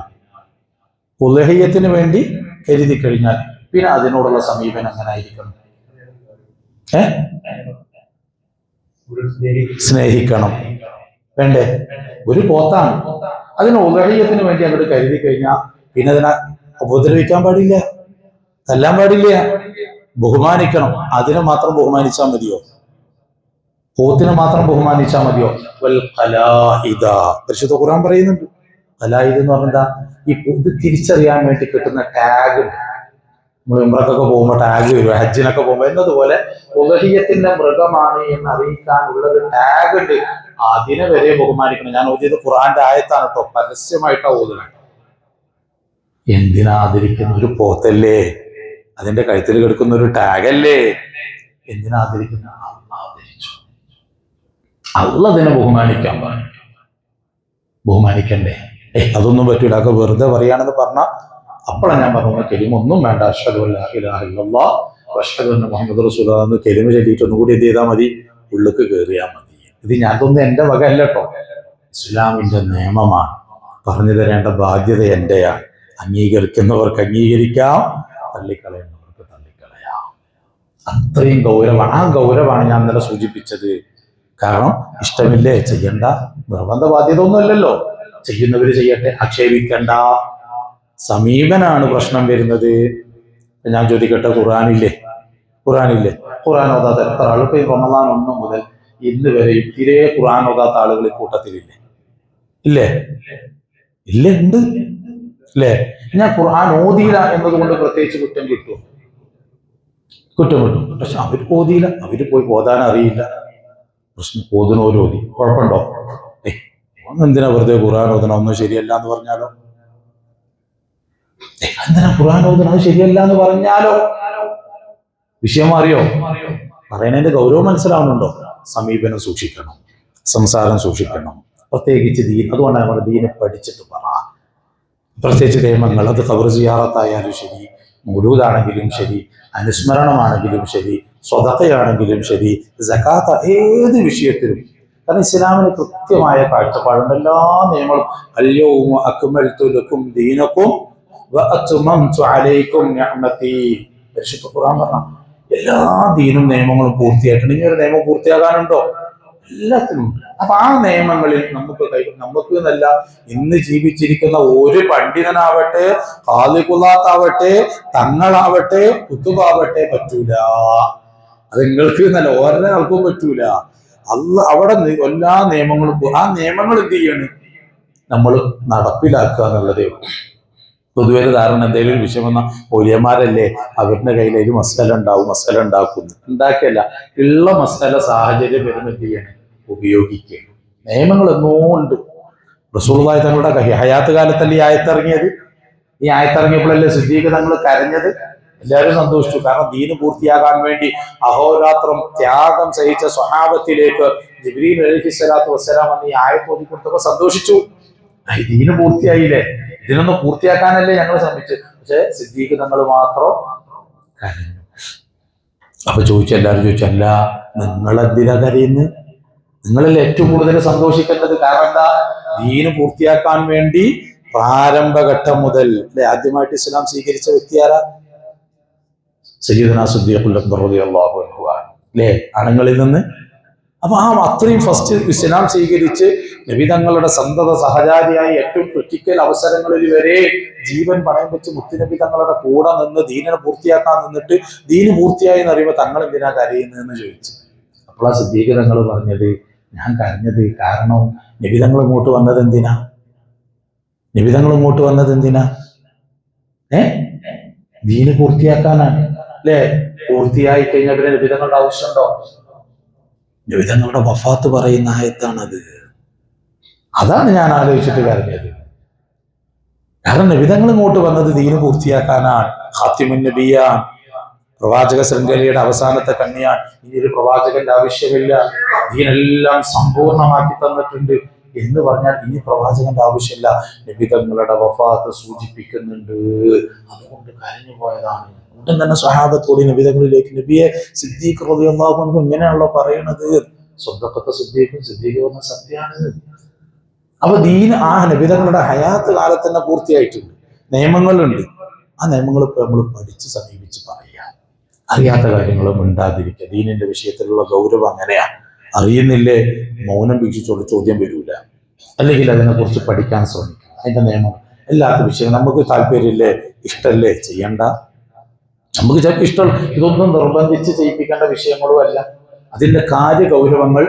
ഉദ്ഹിയ്യത്തിന് വേണ്ടി കരുതി കഴിഞ്ഞാൽ പിന്നെ അതിനോടുള്ള സമീപനം എങ്ങനെ ആയിരിക്കണം? സ്നേഹിക്കണം വേണ്ടേ? ഒരു പോത്താണ്, അതിന് ഉദ്ഹിയ്യത്തിന് വേണ്ടി അങ്ങോട്ട് കരുതി കഴിഞ്ഞാൽ പിന്നെ അതിനെ ഉപദ്രവിക്കാൻ പാടില്ല, തല്ലാൻ പാടില്ല, ബഹുമാനിക്കണം. അതിനെ മാത്രം ബഹുമാനിച്ചാൽ മതിയോ? പോത്തിനെ മാത്രം ബഹുമാനിച്ചാൽ മതിയോ? പരിശുദ്ധ ഖുർആൻ പറയുന്നുണ്ട്, ഖലായിദ് എന്ന് പറഞ്ഞാ ഈ ഇത് തിരിച്ചറിയാൻ വേണ്ടി കിട്ടുന്ന ടാഗ്. നമ്മൾ ഉംറക്കൊക്കെ പോകുമ്പോൾ ടാഗ് വരും, ഹജ്ജിനൊക്കെ പോകുമ്പോൾ. എന്നതുപോലെ ഉദ്ഹിയ്യത്തിന്റെ മൃഗമാണ് എന്ന് അറിയിക്കാനുള്ള ഒരു ടാഗ് ഉണ്ട്. അതിനെ വരെ ബഹുമാനിക്കണം. ഞാൻ ഓതിയത് ഖുർആന്റെ ആയത്താണ് കേട്ടോ, പരസ്യമായിട്ടാ ഓതുന്നത്. എന്തിനാ ആദരിക്കുന്ന? ഒരു പോത്തല്ലേ, അതിന്റെ കഴുത്തിൽ കിടക്കുന്ന ഒരു ടാഗല്ലേ, എന്തിനാ ആദരിക്കുന്ന? അള്ളാഹ് ആദരിച്ചു, അള്ളാഹ് അതിനെ ബഹുമാനിക്കാൻ പറഞ്ഞു. ബഹുമാനിക്കണ്ടേ? അതൊന്നും പറ്റൂല, അതൊക്കെ വെറുതെ പറയാണെന്ന് പറഞ്ഞാൽ അപ്പോഴാണ് ഞാൻ പറഞ്ഞ കെലിമ ഒന്നും വേണ്ട. അഷ്ഹദു അല്ലാ ഇലാഹ ഇല്ലല്ലാഹ് വഅഷ്ഹദു അന്ന മുഹമ്മദ് റസൂലുള്ളാഹ് എന്ന് കെലിമ ചൊല്ലിയിട്ട് ഒന്നുകൂടി എന്ത് ചെയ്താൽ മതി? ഉള്ളിക്ക് കയറിയാൽ മതി. ഇത് ഞാനതൊന്നും എൻ്റെ വക അല്ല കേട്ടോ, ഇസ്ലാമിന്റെ നിയമമാണ്. പറഞ്ഞു തരേണ്ട ബാധ്യത എന്റെയാണ്. അംഗീകരിക്കുന്നവർക്ക് അംഗീകരിക്കാം, തള്ളിക്കളയുന്നവർക്ക് തള്ളിക്കളയാം. അത്രയും ഗൗരവമാണ്. ആ ഗൗരവമാണ് ഞാൻ ഇന്നലെ സൂചിപ്പിച്ചത്. കാരണം ഇഷ്ടമില്ലേ, ചെയ്യണ്ട, നിർബന്ധ ബാധ്യത ഒന്നുമല്ലല്ലോ. ചെയ്യുന്നവര് ചെയ്യട്ടെ, ആക്ഷേപിക്കണ്ട. സമീപനാണ് പ്രശ്നം വരുന്നത്. ഞാൻ ചോദിക്കട്ടെ, ഖുർആനില്ലേ? ഖുർആൻ ഓതാത്ത എത്ര ആൾ? ഇപ്പൊ റമദാൻ 1 മുതൽ ഇന്ന് വരെയും തീരെ ഖുർആൻ ഓതാത്ത ആളുകൾ കൂട്ടത്തിലില്ലേ? ഇല്ലേ? ഇല്ലേ? ഉണ്ട് അല്ലേ? ഞാൻ ഖുർആൻ ഓതിയില്ല എന്നതുകൊണ്ട് പ്രത്യേകിച്ച് കുറ്റം കിട്ടും? കുറ്റം കിട്ടും. പക്ഷെ അവർ ഓതിയില്ല, അവര് പോയി ഓതാൻ അറിയില്ല. പ്രശ്നം ഓതുന്നവര് ഓതി, കുഴപ്പമുണ്ടോ? എന്തിനാ വെറുതെ ഖുർആൻ ഓതണം? ഒന്നും ശരിയല്ല എന്ന് പറഞ്ഞാലോ? എന്തിനാ ഖുർആൻ ഓതണം? അത് ശരിയല്ല എന്ന് പറഞ്ഞാലോ? വിഷയം അറിയോ? പറയുന്നതിന്റെ ഗൗരവം മനസ്സിലാവുന്നുണ്ടോ? സമീപനം സൂക്ഷിക്കണം, സംസാരം സൂക്ഷിക്കണം, പ്രത്യേകിച്ച് ദീൻ. അതുകൊണ്ടാണ് നമ്മുടെ ദീനെ പഠിച്ചിട്ട് പറ. പ്രത്യേകിച്ച് നിയമങ്ങൾ, അത് ഖബർ സിയാറത്തായാലും ശരി, മൗലൂദാണെങ്കിലും ശരി, അനുസ്മരണമാണെങ്കിലും ശരി, സ്വതക്കയാണെങ്കിലും ശരി, സകാത്ത്, ഏത് വിഷയത്തിലും. കാരണം ഇസ്ലാമിന് കൃത്യമായ കാഴ്ചപ്പാടുണ്ട്. എല്ലാ നിയമങ്ങളും അൽയൗമ അക്മൽതു ലക്കും ദീനക്കും വഅത്മംതു അലൈക്കും നിഅമതി. പരിശുദ്ധ ഖുർആൻ പറഞ്ഞ എല്ലാ ദീനും നിയമങ്ങളും പൂർത്തിയായിട്ടുണ്ട്. ഇനി ഒരു നിയമം പൂർത്തിയാകാനുണ്ടോ? എല്ലാത്തിനും ഉണ്ട്. അപ്പൊ ആ നിയമങ്ങളിൽ നമുക്ക് എന്നല്ല, ഇന്ന് ജീവിച്ചിരിക്കുന്ന ഒരു പണ്ഡിതനാവട്ടെ, ഖാദിഖുല്ലാത്താവട്ടെ, തങ്ങളാവട്ടെ, കുത്തുബാവട്ടെ പറ്റൂല. അത് നിങ്ങൾക്ക് എന്നല്ല, ഒരാൾക്കും പറ്റൂല. അവിടെ എല്ലാ നിയമങ്ങളും, ആ നിയമങ്ങൾ എന്ത് ചെയ്യാണ്? നമ്മൾ നടപ്പിലാക്കുക എന്നുള്ളതേ ഉള്ളൂ. പൊതുവെ ധാരണ എന്തെങ്കിലും ഒരു വിഷയം വന്നാൽ മൗലവിമാരല്ലേ, അവരുടെ കയ്യിൽ ഒരു മസാല ഉണ്ടാക്കുന്നു. ഉണ്ടാക്കിയല്ല, ഉള്ള മസാല സാഹചര്യം വരുമ്പോൾ എന്ത് ചെയ്യണം? ഉപയോഗിക്കുക. നിയമങ്ങൾ എന്നോ ഉണ്ട്. റസൂലുള്ളാഹി തങ്ങളുടെ ഹയാത്ത് കാലത്തല്ലേ ഈ ആയത്തിറങ്ങിയത്? ഈ ആയത്തിറങ്ങിയപ്പോഴല്ലേ സിദ്ദീഖ് തങ്ങൾ കരഞ്ഞത്? എല്ലാവരും സന്തോഷിച്ചു. കാരണം ദീന് പൂർത്തിയാകാൻ വേണ്ടി അഹോരാത്രം ത്യാഗം സഹിച്ച സ്വഹാബത്തിലേക്ക് ജിബ്രീൽ അലൈഹിസ്സലാത്തു വസ്സലാം വന്ന് ഈ ആയത്ത് ഓതി കൊടുത്തപ്പോൾ സന്തോഷിച്ചു. ദീന് പൂർത്തിയായില്ലേ, ഇതിനൊന്ന് പൂർത്തിയാക്കാനല്ലേ ഞങ്ങൾ ശ്രമിച്ചു. പക്ഷെ സിദ്ദീഖ് തങ്ങൾ മാത്രം കരഞ്ഞു. അപ്പൊ എല്ലാവരും ചോദിച്ചു, അല്ല, നിങ്ങളെന്തിനാ കരയുന്നത്? നിങ്ങളല്ലേ ഏറ്റവും കൂടുതൽ സന്തോഷിക്കേണ്ടത്. കാരണം എന്താ? ദീന് പൂർത്തിയാക്കാൻ വേണ്ടി പ്രാരംഭഘട്ടം മുതൽ ആദ്യമായിട്ട് ഇസ്ലാം സ്വീകരിച്ച വ്യക്തി ആരാ? സയ്യിദുനാ സിദ്ദീഖുൽ അക്ബർ റളിയല്ലാഹു അൻഹു അല്ലേ, ആണുങ്ങളിൽ നിന്ന്. അപ്പൊ അത്രയും ഫസ്റ്റ് ഇസ്ലാം സ്വീകരിച്ച് നബി തങ്ങളുടെ സന്തത സഹചാരിയായി ഏറ്റവും ക്രിട്ടിക്കൽ അവസരങ്ങളിൽ വരെ ജീവൻ പണയം വെച്ച് മുത്തുനബി തങ്ങളുടെ കൂടെ നിന്ന് ദീനിനെ പൂർത്തിയാക്കാൻ നിന്നിട്ട് ദീന് പൂർത്തിയായി എന്ന് അറിയുമ്പോൾ തങ്ങൾ എന്തിനാ കരയുന്നതെന്ന് ചോദിച്ചു. അപ്പോൾ ആ സിദ്ദീഖ് തങ്ങൾ പറഞ്ഞത്, ഞാൻ കരഞ്ഞത് കാരണം നബി തങ്ങൾ ഇങ്ങോട്ട് വന്നത് എന്തിനാ? ദീന് പൂർത്തിയാക്കാനാണ് അല്ലേ? പൂർത്തിയായി കഴിഞ്ഞാൽ പിന്നെ നബി തങ്ങളുടെ ആവശ്യമുണ്ടോ? നബി തങ്ങളുടെ വഫാത്ത് പറയുന്ന ആയത്താണത്. അതാണ് ഞാൻ ആലോചിച്ചിട്ട് കരഞ്ഞത്. കാരണം നബി തങ്ങൾ ഇങ്ങോട്ട് വന്നത് ദീന് പൂർത്തിയാക്കാനാണ്, ഖാത്തിമുൻ നബിയാണ്. പ്രവാചക ശൃംഖലയുടെ അവസാനത്തെ കണ്ണിയാണ്. ഇനി ഒരു പ്രവാചകന്റെ ആവശ്യമില്ല, ദീനെല്ലാം സമ്പൂർണ്ണമാക്കി തന്നിട്ടുണ്ട് എന്ന് പറഞ്ഞാൽ ഇനി പ്രവാചകന്റെ ആവശ്യമില്ല. നബി തങ്ങളുടെ വഫാത്ത് സൂചിപ്പിക്കുന്നുണ്ട്. അതുകൊണ്ട് കരഞ്ഞു പോയതാണ്. ഉടൻ തന്നെ സ്വഹാബത്തോട് നബിതങ്ങളിലേക്ക്, നബിയെ സിദ്ദീഖ് റളിയല്ലാഹു അൻഹു ഇങ്ങനെയാണല്ലോ പറയണത്, സ്വന്തക്കത്തെ സിദ്ദീഖ് പറഞ്ഞ സത്യമാണ്. അപ്പൊ ദീൻ ആ നബിതങ്ങളുടെ ഹയാത്ത് കാലത്ത് തന്നെ പൂർത്തിയായിട്ടുണ്ട്. നിയമങ്ങളുണ്ട്. ആ നിയമങ്ങൾ ഇപ്പൊ നമ്മൾ പഠിച്ച് സമീപിച്ച് പറയുക. അറിയാത്ത കാര്യങ്ങളും ഉണ്ടാതിരിക്കുക. ദീനിന്റെ വിഷയത്തിലുള്ള ഗൗരവം അങ്ങനെയാണ്. അറിയുന്നില്ലേ, മൗനം വീക്ഷിച്ചോട് ചോദ്യം വരൂല. അല്ലെങ്കിൽ അതിനെക്കുറിച്ച് പഠിക്കാൻ ശ്രമിക്കുക. അതിന്റെ നിയമം എല്ലാത്ത വിഷയം നമുക്ക് താല്പര്യമില്ലേ, ഇഷ്ടമല്ലേ, ചെയ്യണ്ട. നമുക്ക് ചിലപ്പോൾ ഇഷ്ടം, ഇതൊന്നും നിർബന്ധിച്ച് ചെയ്യിപ്പിക്കേണ്ട വിഷയങ്ങളും അല്ല. അതിന്റെ കാര്യഗൗരവങ്ങൾ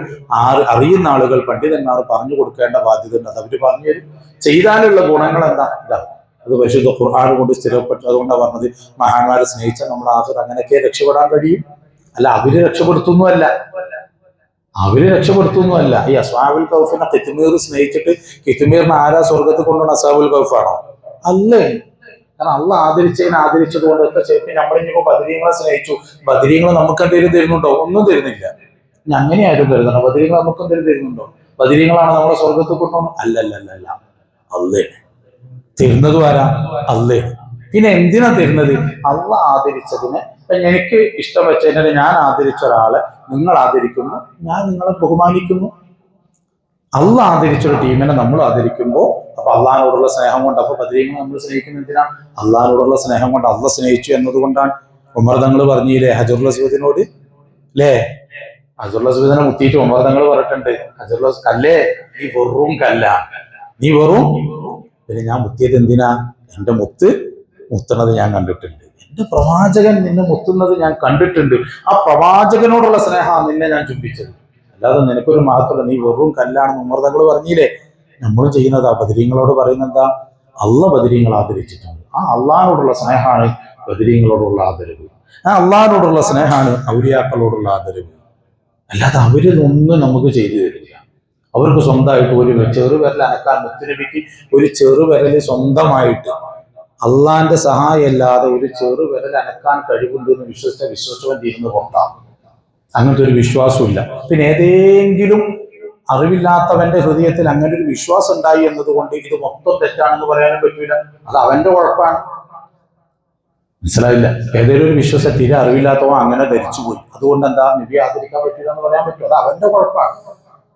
അറിയുന്ന ആളുകൾ, പണ്ഡിതന്മാർ പറഞ്ഞു കൊടുക്കേണ്ട ബാധ്യത ഉണ്ട്. അത് അവര് പറഞ്ഞു തരും. ചെയ്താലുള്ള ഗുണങ്ങൾ എന്താ? ഇതാ, അത് പരിശുദ്ധ ഖുർആൻ കൊണ്ട് സ്ഥിരപ്പെട്ടു. അതുകൊണ്ടാണ് പറഞ്ഞത്, മഹാന്മാരെ സ്നേഹിച്ചാൽ നമ്മൾ ആഖിർ അങ്ങനെയൊക്കെ രക്ഷപ്പെടാൻ കഴിയും. അല്ല അവര് രക്ഷപ്പെടുത്തുന്നുമല്ല, ഈ അസ്ഹാബുൽ കൗഫിനെ കിത്മീർ സ്നേഹിച്ചിട്ട് കിത്മീറിന് ആരാ സ്വർഗത്തിൽ കൊണ്ടുവന്ന അസ്ഹാബുൽ കൗഫാണോ? അല്ലേ? കാരണം അള്ളാഹ് ആദരിച്ചത് കൊണ്ടൊക്കെ ചേർത്ത് നമ്മളിനിപ്പോ ബദരീങ്ങളെ സ്നേഹിച്ചു, ബദരീങ്ങൾ നമുക്ക് എന്തെങ്കിലും തരുന്നുണ്ടോ? ഒന്നും തരുന്നില്ല. ഇനി അങ്ങനെയായിരുന്നു കരുതണം. ബദരീങ്ങൾ നമുക്ക് എന്തെങ്കിലും തരുന്നുണ്ടോ? ബദരീങ്ങളാണ് നമ്മളെ സ്വർഗത്തിൽ കൊണ്ടുവന്നു? അല്ലല്ല, അല്ലേ തരുന്നത്. ആരാ? അല്ലേ. പിന്നെ എന്തിനാ തരുന്നത്? അള്ളാഹ് ആദരിച്ചതിനെ. എനിക്ക് ഇഷ്ടം വെച്ചതിനെ ഞാൻ ആദരിച്ച ഒരാളെ നിങ്ങൾ ആദരിക്കുന്നു, ഞാൻ നിങ്ങളെ ബഹുമാനിക്കുന്നു. അള്ളാഹ് ആദരിച്ചൊരു ടീമിനെ നമ്മൾ ആദരിക്കുമ്പോൾ അപ്പൊ അള്ളാഹിനോടുള്ള സ്നേഹം കൊണ്ട്, അപ്പൊ ബദരീങ്ങളെ നമ്മൾ സ്നേഹിക്കുന്ന എന്തിനാ? അള്ളാഹിനോടുള്ള സ്നേഹം കൊണ്ട്. അള്ളാഹ് സ്നേഹിച്ചു എന്നതുകൊണ്ടാണ്. ഉമർ തങ്ങൾ പറഞ്ഞില്ലേ ഹജറുൽ അസ്വദിനോട്, അല്ലേ? ഹജറുൽ അസ്വദിനെ മുത്തിയിട്ട് ഉമർ തങ്ങൾ പറഞ്ഞിട്ടുണ്ട്, ഹജറുൽ കല്ലേ, നീ വെറും കല്ലാണ്, നീ വെറും. പിന്നെ ഞാൻ മുത്തിയത് എന്തിനാ? എന്റെ മുത്തുന്നത് ഞാൻ കണ്ടിട്ടുണ്ട്. എന്റെ പ്രവാചകൻ നിന്നെ മുത്തുന്നത് ഞാൻ കണ്ടിട്ടുണ്ട്. ആ പ്രവാചകനോടുള്ള സ്നേഹമാണ് നിന്നെ ഞാൻ ചുംബിച്ചത്. അല്ലാതെ നിനക്കൊരു മാത്രമല്ല, നീ വെറും കല്ലാണെന്ന് ഉമർ തങ്ങൾ പറഞ്ഞില്ലേ. നമ്മളും ചെയ്യുന്നതാ. ബദരീങ്ങളോട് പറയുന്നത് എന്താ? അള്ളാഹ് ബദരീങ്ങൾ ആദരിച്ചിട്ടുണ്ട്. ആ അള്ളാഹിനോടുള്ള സ്നേഹമാണ് ബദരീങ്ങളോടുള്ള ആദരവ്. ആ അള്ളാഹിനോടുള്ള സ്നേഹമാണ് ഔലിയാക്കളോടുള്ള ആദരവ്. അല്ലാതെ അവരിതൊന്നും നമുക്ക് ചെയ്തു തരില്ല. അവർക്ക് സ്വന്തമായിട്ട് ഒരു ചെറുവിരൽ അനക്കാൻ, മുത്തുനബിക്ക് ഒരു ചെറുവിരല് സ്വന്തമായിട്ട് അള്ളാന്റെ സഹായം അല്ലാതെ ഒരു ചെറുവിരൽ അനക്കാൻ കഴിവുണ്ട് എന്ന് വിശ്വസിച്ചവൻ തീരുന്നു കൊണ്ടാണ്. അങ്ങനത്തെ ഒരു വിശ്വാസമില്ല. പിന്നെ ഏതെങ്കിലും അറിവില്ലാത്തവന്റെ ഹൃദയത്തിൽ അങ്ങനെ ഒരു വിശ്വാസം ഉണ്ടായി എന്നതുകൊണ്ട് ഇത് മൊത്തം തെറ്റാണെന്ന് പറയാനും പറ്റൂല. അത് അവന്റെ കുഴപ്പമാണ്. മനസ്സിലായില്ല? ഏതെങ്കിലും ഒരു വിശ്വാസം തീരെ അറിവില്ലാത്തവൻ അങ്ങനെ ധരിച്ചുപോയി, അതുകൊണ്ട് എന്താ നബി ആദരിക്കാൻ പറ്റില്ല എന്ന് പറയാൻ പറ്റും? അത് അവന്റെ കുഴപ്പമാണ്.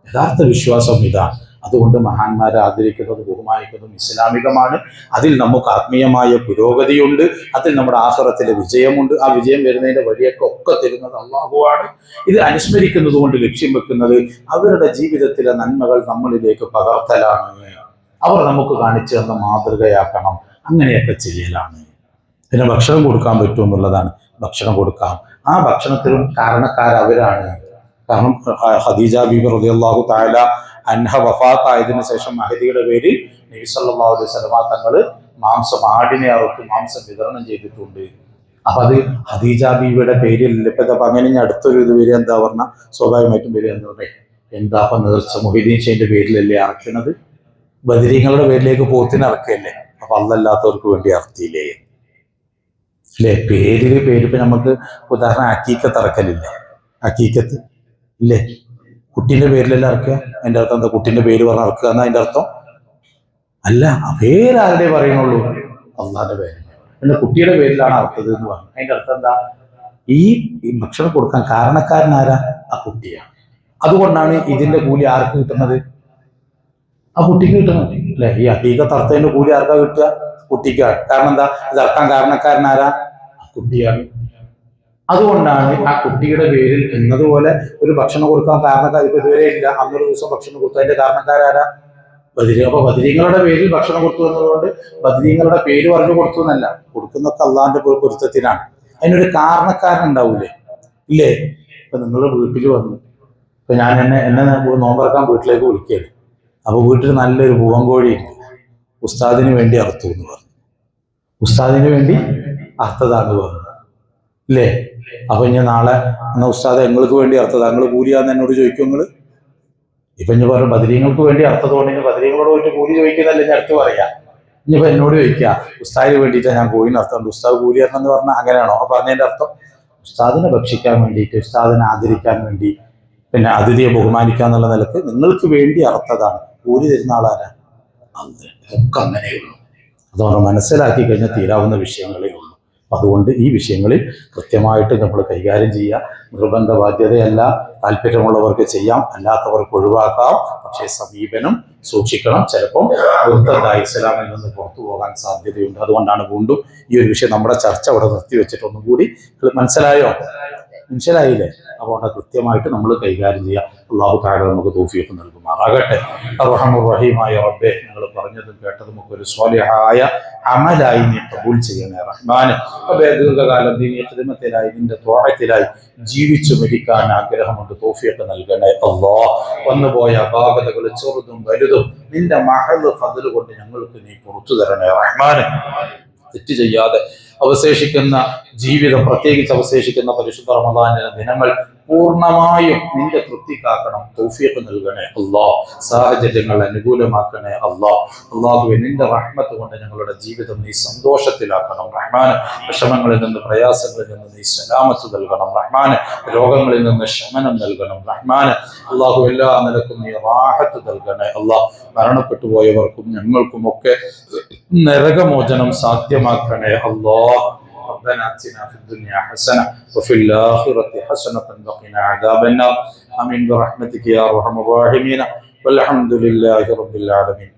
യഥാർത്ഥ വിശ്വാസം ഇതാണ്. അതുകൊണ്ട് മഹാന്മാരെ ആദരിക്കുന്നതും ബഹുമാനിക്കുന്നതും ഇസ്ലാമികമാണ്. അതിൽ നമുക്ക് ആത്മീയമായ പുരോഗതിയുണ്ട്. അതിൽ നമ്മുടെ ആഖിറത്തിലെ വിജയമുണ്ട്. ആ വിജയം വരുന്നതിന്റെ വഴിയൊക്കെ തരുന്നത് അല്ലാഹുവാണ്. ഇത് അനുസ്മരിക്കുന്നത് കൊണ്ട് ലക്ഷ്യം വെക്കുന്നത് അവരുടെ ജീവിതത്തിലെ നന്മകൾ നമ്മളിലേക്ക് പകർത്തലാണ്. അവർ നമുക്ക് കാണിച്ചു തന്ന മാതൃകയാക്കണം. അങ്ങനെയൊക്കെ ചെയ്യലാണ്. പിന്നെ ഭക്ഷണം കൊടുക്കാൻ പറ്റും എന്നുള്ളതാണ്. ഭക്ഷണം കൊടുക്കാം. ആ ഭക്ഷണത്തിലും കാരണക്കാരവരാണ്. കാരണം ഖദീജ ബീബി റളിയല്ലാഹു തആല അൻഹ വഫാത്തായതിനു ശേഷം മഹദിയുടെ പേരിൽ നബി സല്ലല്ലാഹു അലൈഹി വസല്ലം തങ്ങൾ ആടിനെ അറുത്ത് മാംസം വിതരണം ചെയ്തിട്ടുണ്ട്. അപ്പൊ അത് ഖദീജ ബീവിയുടെ പേരിൽ ഇപ്പൊ അങ്ങനെ അടുത്തൊരു ഇത് വരിക എന്താ പറഞ്ഞാൽ സ്വാഭാവികമായിട്ടും വരിക എന്താ പറയുക, എന്താ അപ്പൊ നേർച്ച മുഹീദ്ദീൻ ഷെയ്ഖിന്റെ പേരിലല്ലേ അറക്കുന്നത്? ബദരീങ്ങളുടെ പേരിലേക്ക് പോത്തിന് ഇറക്കല്ലേ? അപ്പൊ അല്ലാത്തവർക്ക് വേണ്ടി അർത്തിയില്ലേ? അല്ലേ? പേര് ഇപ്പൊ നമുക്ക് ഉദാഹരണം അക്കീക്കത്ത് ഇറക്കലില്ലേ? അക്കീക്കത്ത് ഇല്ലേ? കുട്ടീന്റെ പേരിലല്ല ഇറക്കുക. അതിന്റെ അർത്ഥം എന്താ? കുട്ടീന്റെ പേര് പറഞ്ഞ ഇറക്കുക എന്നാ അതിന്റെ അർത്ഥം? അല്ല, പേരാരുടെ പറയുന്നുള്ളൂ? അള്ളാന്റെ പേര്. പിന്നെ കുട്ടിയുടെ പേരിലാണ് അർത്ഥത് എന്ന് പറഞ്ഞു. അതിന്റെ അർത്ഥം എന്താ? ഈ ഭക്ഷണം കൊടുക്കാൻ കാരണക്കാരനാരാ? ആ കുട്ടിയാണ്. അതുകൊണ്ടാണ് ഇതിന്റെ കൂലി ആർക്ക് കിട്ടുന്നത്? ആ കുട്ടിക്ക് കിട്ടുന്നത്. അല്ലെ? ഈ അക്കീക്കത്ത് അർത്ഥത്തിന്റെ കൂലി ആർക്കാ കിട്ടുക? കുട്ടിക്കാണ്. കാരണം എന്താ? ഇത് ഇറക്കാൻ കാരണക്കാരനാരാ? ആ കുട്ടിയാണ്. അതുകൊണ്ടാണ് ആ കുട്ടിയുടെ പേരിൽ എന്നതുപോലെ ഒരു ഭക്ഷണം കൊടുക്കാൻ കാരണക്കാർ ഇപ്പൊ ഇതുവരെ ഇല്ല. അന്നൊരു ദിവസം ഭക്ഷണം കൊടുത്തതിന്റെ കാരണക്കാരാരാ? ബദരീ. അപ്പൊ ബദരീങ്ങളുടെ പേരിൽ ഭക്ഷണം കൊടുത്തു എന്നതുകൊണ്ട് ബദരീങ്ങളുടെ പേര് പറഞ്ഞു കൊടുത്തു എന്നല്ല. കൊടുക്കുന്നൊക്കെ അള്ളാന്റെ പൊരുത്തത്തിനാണ്. അതിനൊരു കാരണക്കാരൻ ഉണ്ടാവൂലേ? ഇല്ലേ? ഇപ്പൊ നിങ്ങൾ വീട്ടിൽ വന്നു, ഇപ്പൊ ഞാൻ എന്നെ നോമ്പറക്കാൻ വീട്ടിലേക്ക് വിളിക്കുകയാണ്. അപ്പൊ വീട്ടിൽ നല്ലൊരു പൂവൻകോഴി ഉണ്ട്. ഉസ്താദിന് വേണ്ടി അറുത്തു എന്ന് പറഞ്ഞു. ഉസ്താദിന് വേണ്ടി അർത്ഥതാന്ന് പറഞ്ഞു. ഇല്ലേ? അപ്പൊ ഇനി നാളെ എന്നാ ഉസ്താദ് നിങ്ങൾക്ക് വേണ്ടി അർത്ഥത നിങ്ങൾ കൂലിയാന്ന് എന്നോട് ചോദിക്കും. നിങ്ങള് ഇപ്പൊ ഇനി പറഞ്ഞു ബദരീങ്ങൾക്ക് വേണ്ടി അർത്ഥത്തോണ്ട് ഇനി ബദരീങ്ങളോട് പോയിട്ട് കൂലി ചോദിക്കുന്നല്ലേ ഞാൻ അടുത്ത് പറയാ. ഇനിയിപ്പോ എന്നോട് ചോദിക്കുക ഉസ്താദിന് വേണ്ടിയിട്ടാണ് ഞാൻ കോഴിന് അർത്ഥമുണ്ട്, ഉസ്താദ് കൂലി അർത്ഥം എന്ന് പറഞ്ഞാൽ അങ്ങനെയാണോ? അപ്പൊ പറഞ്ഞതിന്റെ അർത്ഥം ഉസ്താദിനെ ഭക്ഷിക്കാൻ വേണ്ടിയിട്ട്, ഉസ്താദിനെ ആദരിക്കാൻ വേണ്ടി, പിന്നെ അതിഥിയെ ബഹുമാനിക്കുക എന്നുള്ള നിലക്ക് നിങ്ങൾക്ക് വേണ്ടി അർത്ഥതാണ്. കൂലി തരുന്ന ആളാരാ? അന്ന് ഒക്കെ അങ്ങനെയുള്ളൂ. അതുകൊണ്ട് മനസ്സിലാക്കി കഴിഞ്ഞാൽ തീരാവുന്ന വിഷയങ്ങളേ ഉള്ളൂ. അതുകൊണ്ട് ഈ വിഷയങ്ങളിൽ കൃത്യമായിട്ട് നമ്മൾ കൈകാര്യം ചെയ്യുക. നിർബന്ധ ബാധ്യതയല്ല, താല്പര്യമുള്ളവർക്ക് ചെയ്യാം, അല്ലാത്തവർക്ക് ഒഴിവാക്കാം. പക്ഷേ സമീപനം സൂക്ഷിക്കണം. ചിലപ്പം മുർത്തദായി ഇസ്ലാമിൽ നിന്ന് പുറത്തു പോകാൻ സാധ്യതയുണ്ട്. അതുകൊണ്ടാണ് വീണ്ടും ഈ ഒരു വിഷയം നമ്മുടെ ചർച്ച അവിടെ നിർത്തിവെച്ചിട്ട് ഒന്നും കൂടി മനസ്സിലായില്ലേ? അതുകൊണ്ട് കൃത്യമായിട്ട് നമ്മൾ കൈകാര്യം ചെയ്യുക. അള്ളാഹു തആല നമുക്ക് തൗഫീഖ് നൽകുമാറാകട്ടെ. അർഹമുർ റഹീമായ റബ്ബേ, ഞങ്ങൾ പറഞ്ഞതും കേട്ടതും ഒക്കെ ഒരു സ്വാലിഹായ അമലായി നീ കബൂൽ ചെയ്യണേ റഹ്മാനെ. റബ്ബേ, ദീർഘകാലം ദീനീ ഖിദ്മത്തിലായി നിന്റെ ത്വാഅത്തിലായി ജീവിച്ചു മരിക്കാൻ ആഗ്രഹമുണ്ട്. തൗഫീഖ് നൽകണേ അല്ലാഹ്. വന്നുപോയ അപാകതകൾ ചെറുതും വലുതും നിന്റെ മഹദ് ഫദ്ൽ കൊണ്ട് ഞങ്ങൾക്ക് നീ പുറത്തു തരണേ റഹ്മാനെ. തെറ്റ് ചെയ്യാതെ അവശേഷിക്കുന്ന ജീവിതം, പ്രത്യേകിച്ച് അവശേഷിക്കുന്ന പരിശുദ്ധ റമദാനിലെ ദിനങ്ങൾ പൂർണ്ണമായും നിന്റെ തൃപ്തിക്കാക്കണം. തൗഫീഖ് നൽകണേ അല്ലാഹ്. സാഹചര്യങ്ങൾ അനുകൂലമാക്കണേ അല്ലാഹ്. അല്ലാഹുവേ, നിന്റെ റഹ്മത്ത് കൊണ്ട് ഞങ്ങളുടെ ജീവിതം നീ സന്തോഷത്തിലാക്കണം റഹ്മാനെ. വിഷമങ്ങളിൽ നിന്ന്, പ്രയാസങ്ങളിൽ നിന്ന് നീ സലാമത്ത് നൽകണം റഹ്മാനെ. രോഗങ്ങളിൽ നിന്ന് ശമനം നൽകണം റഹ്മാനെ. അല്ലാഹു, എല്ലാ നിലക്കും നീ റാഹത്ത് നൽകണേ അല്ലാഹ്. മരണപ്പെട്ടു പോയവർക്കും ഞങ്ങൾക്കുമൊക്കെ നരകമോചനം സാധ്യമാക്കണേ അല്ലാഹ്. ربنا آتنا في الدنيا حسنة وفي الآخرة حسنة وقنا عذاب النار. آمين برحمتك يا أرحم الراحمين والحمد لله رب العالمين.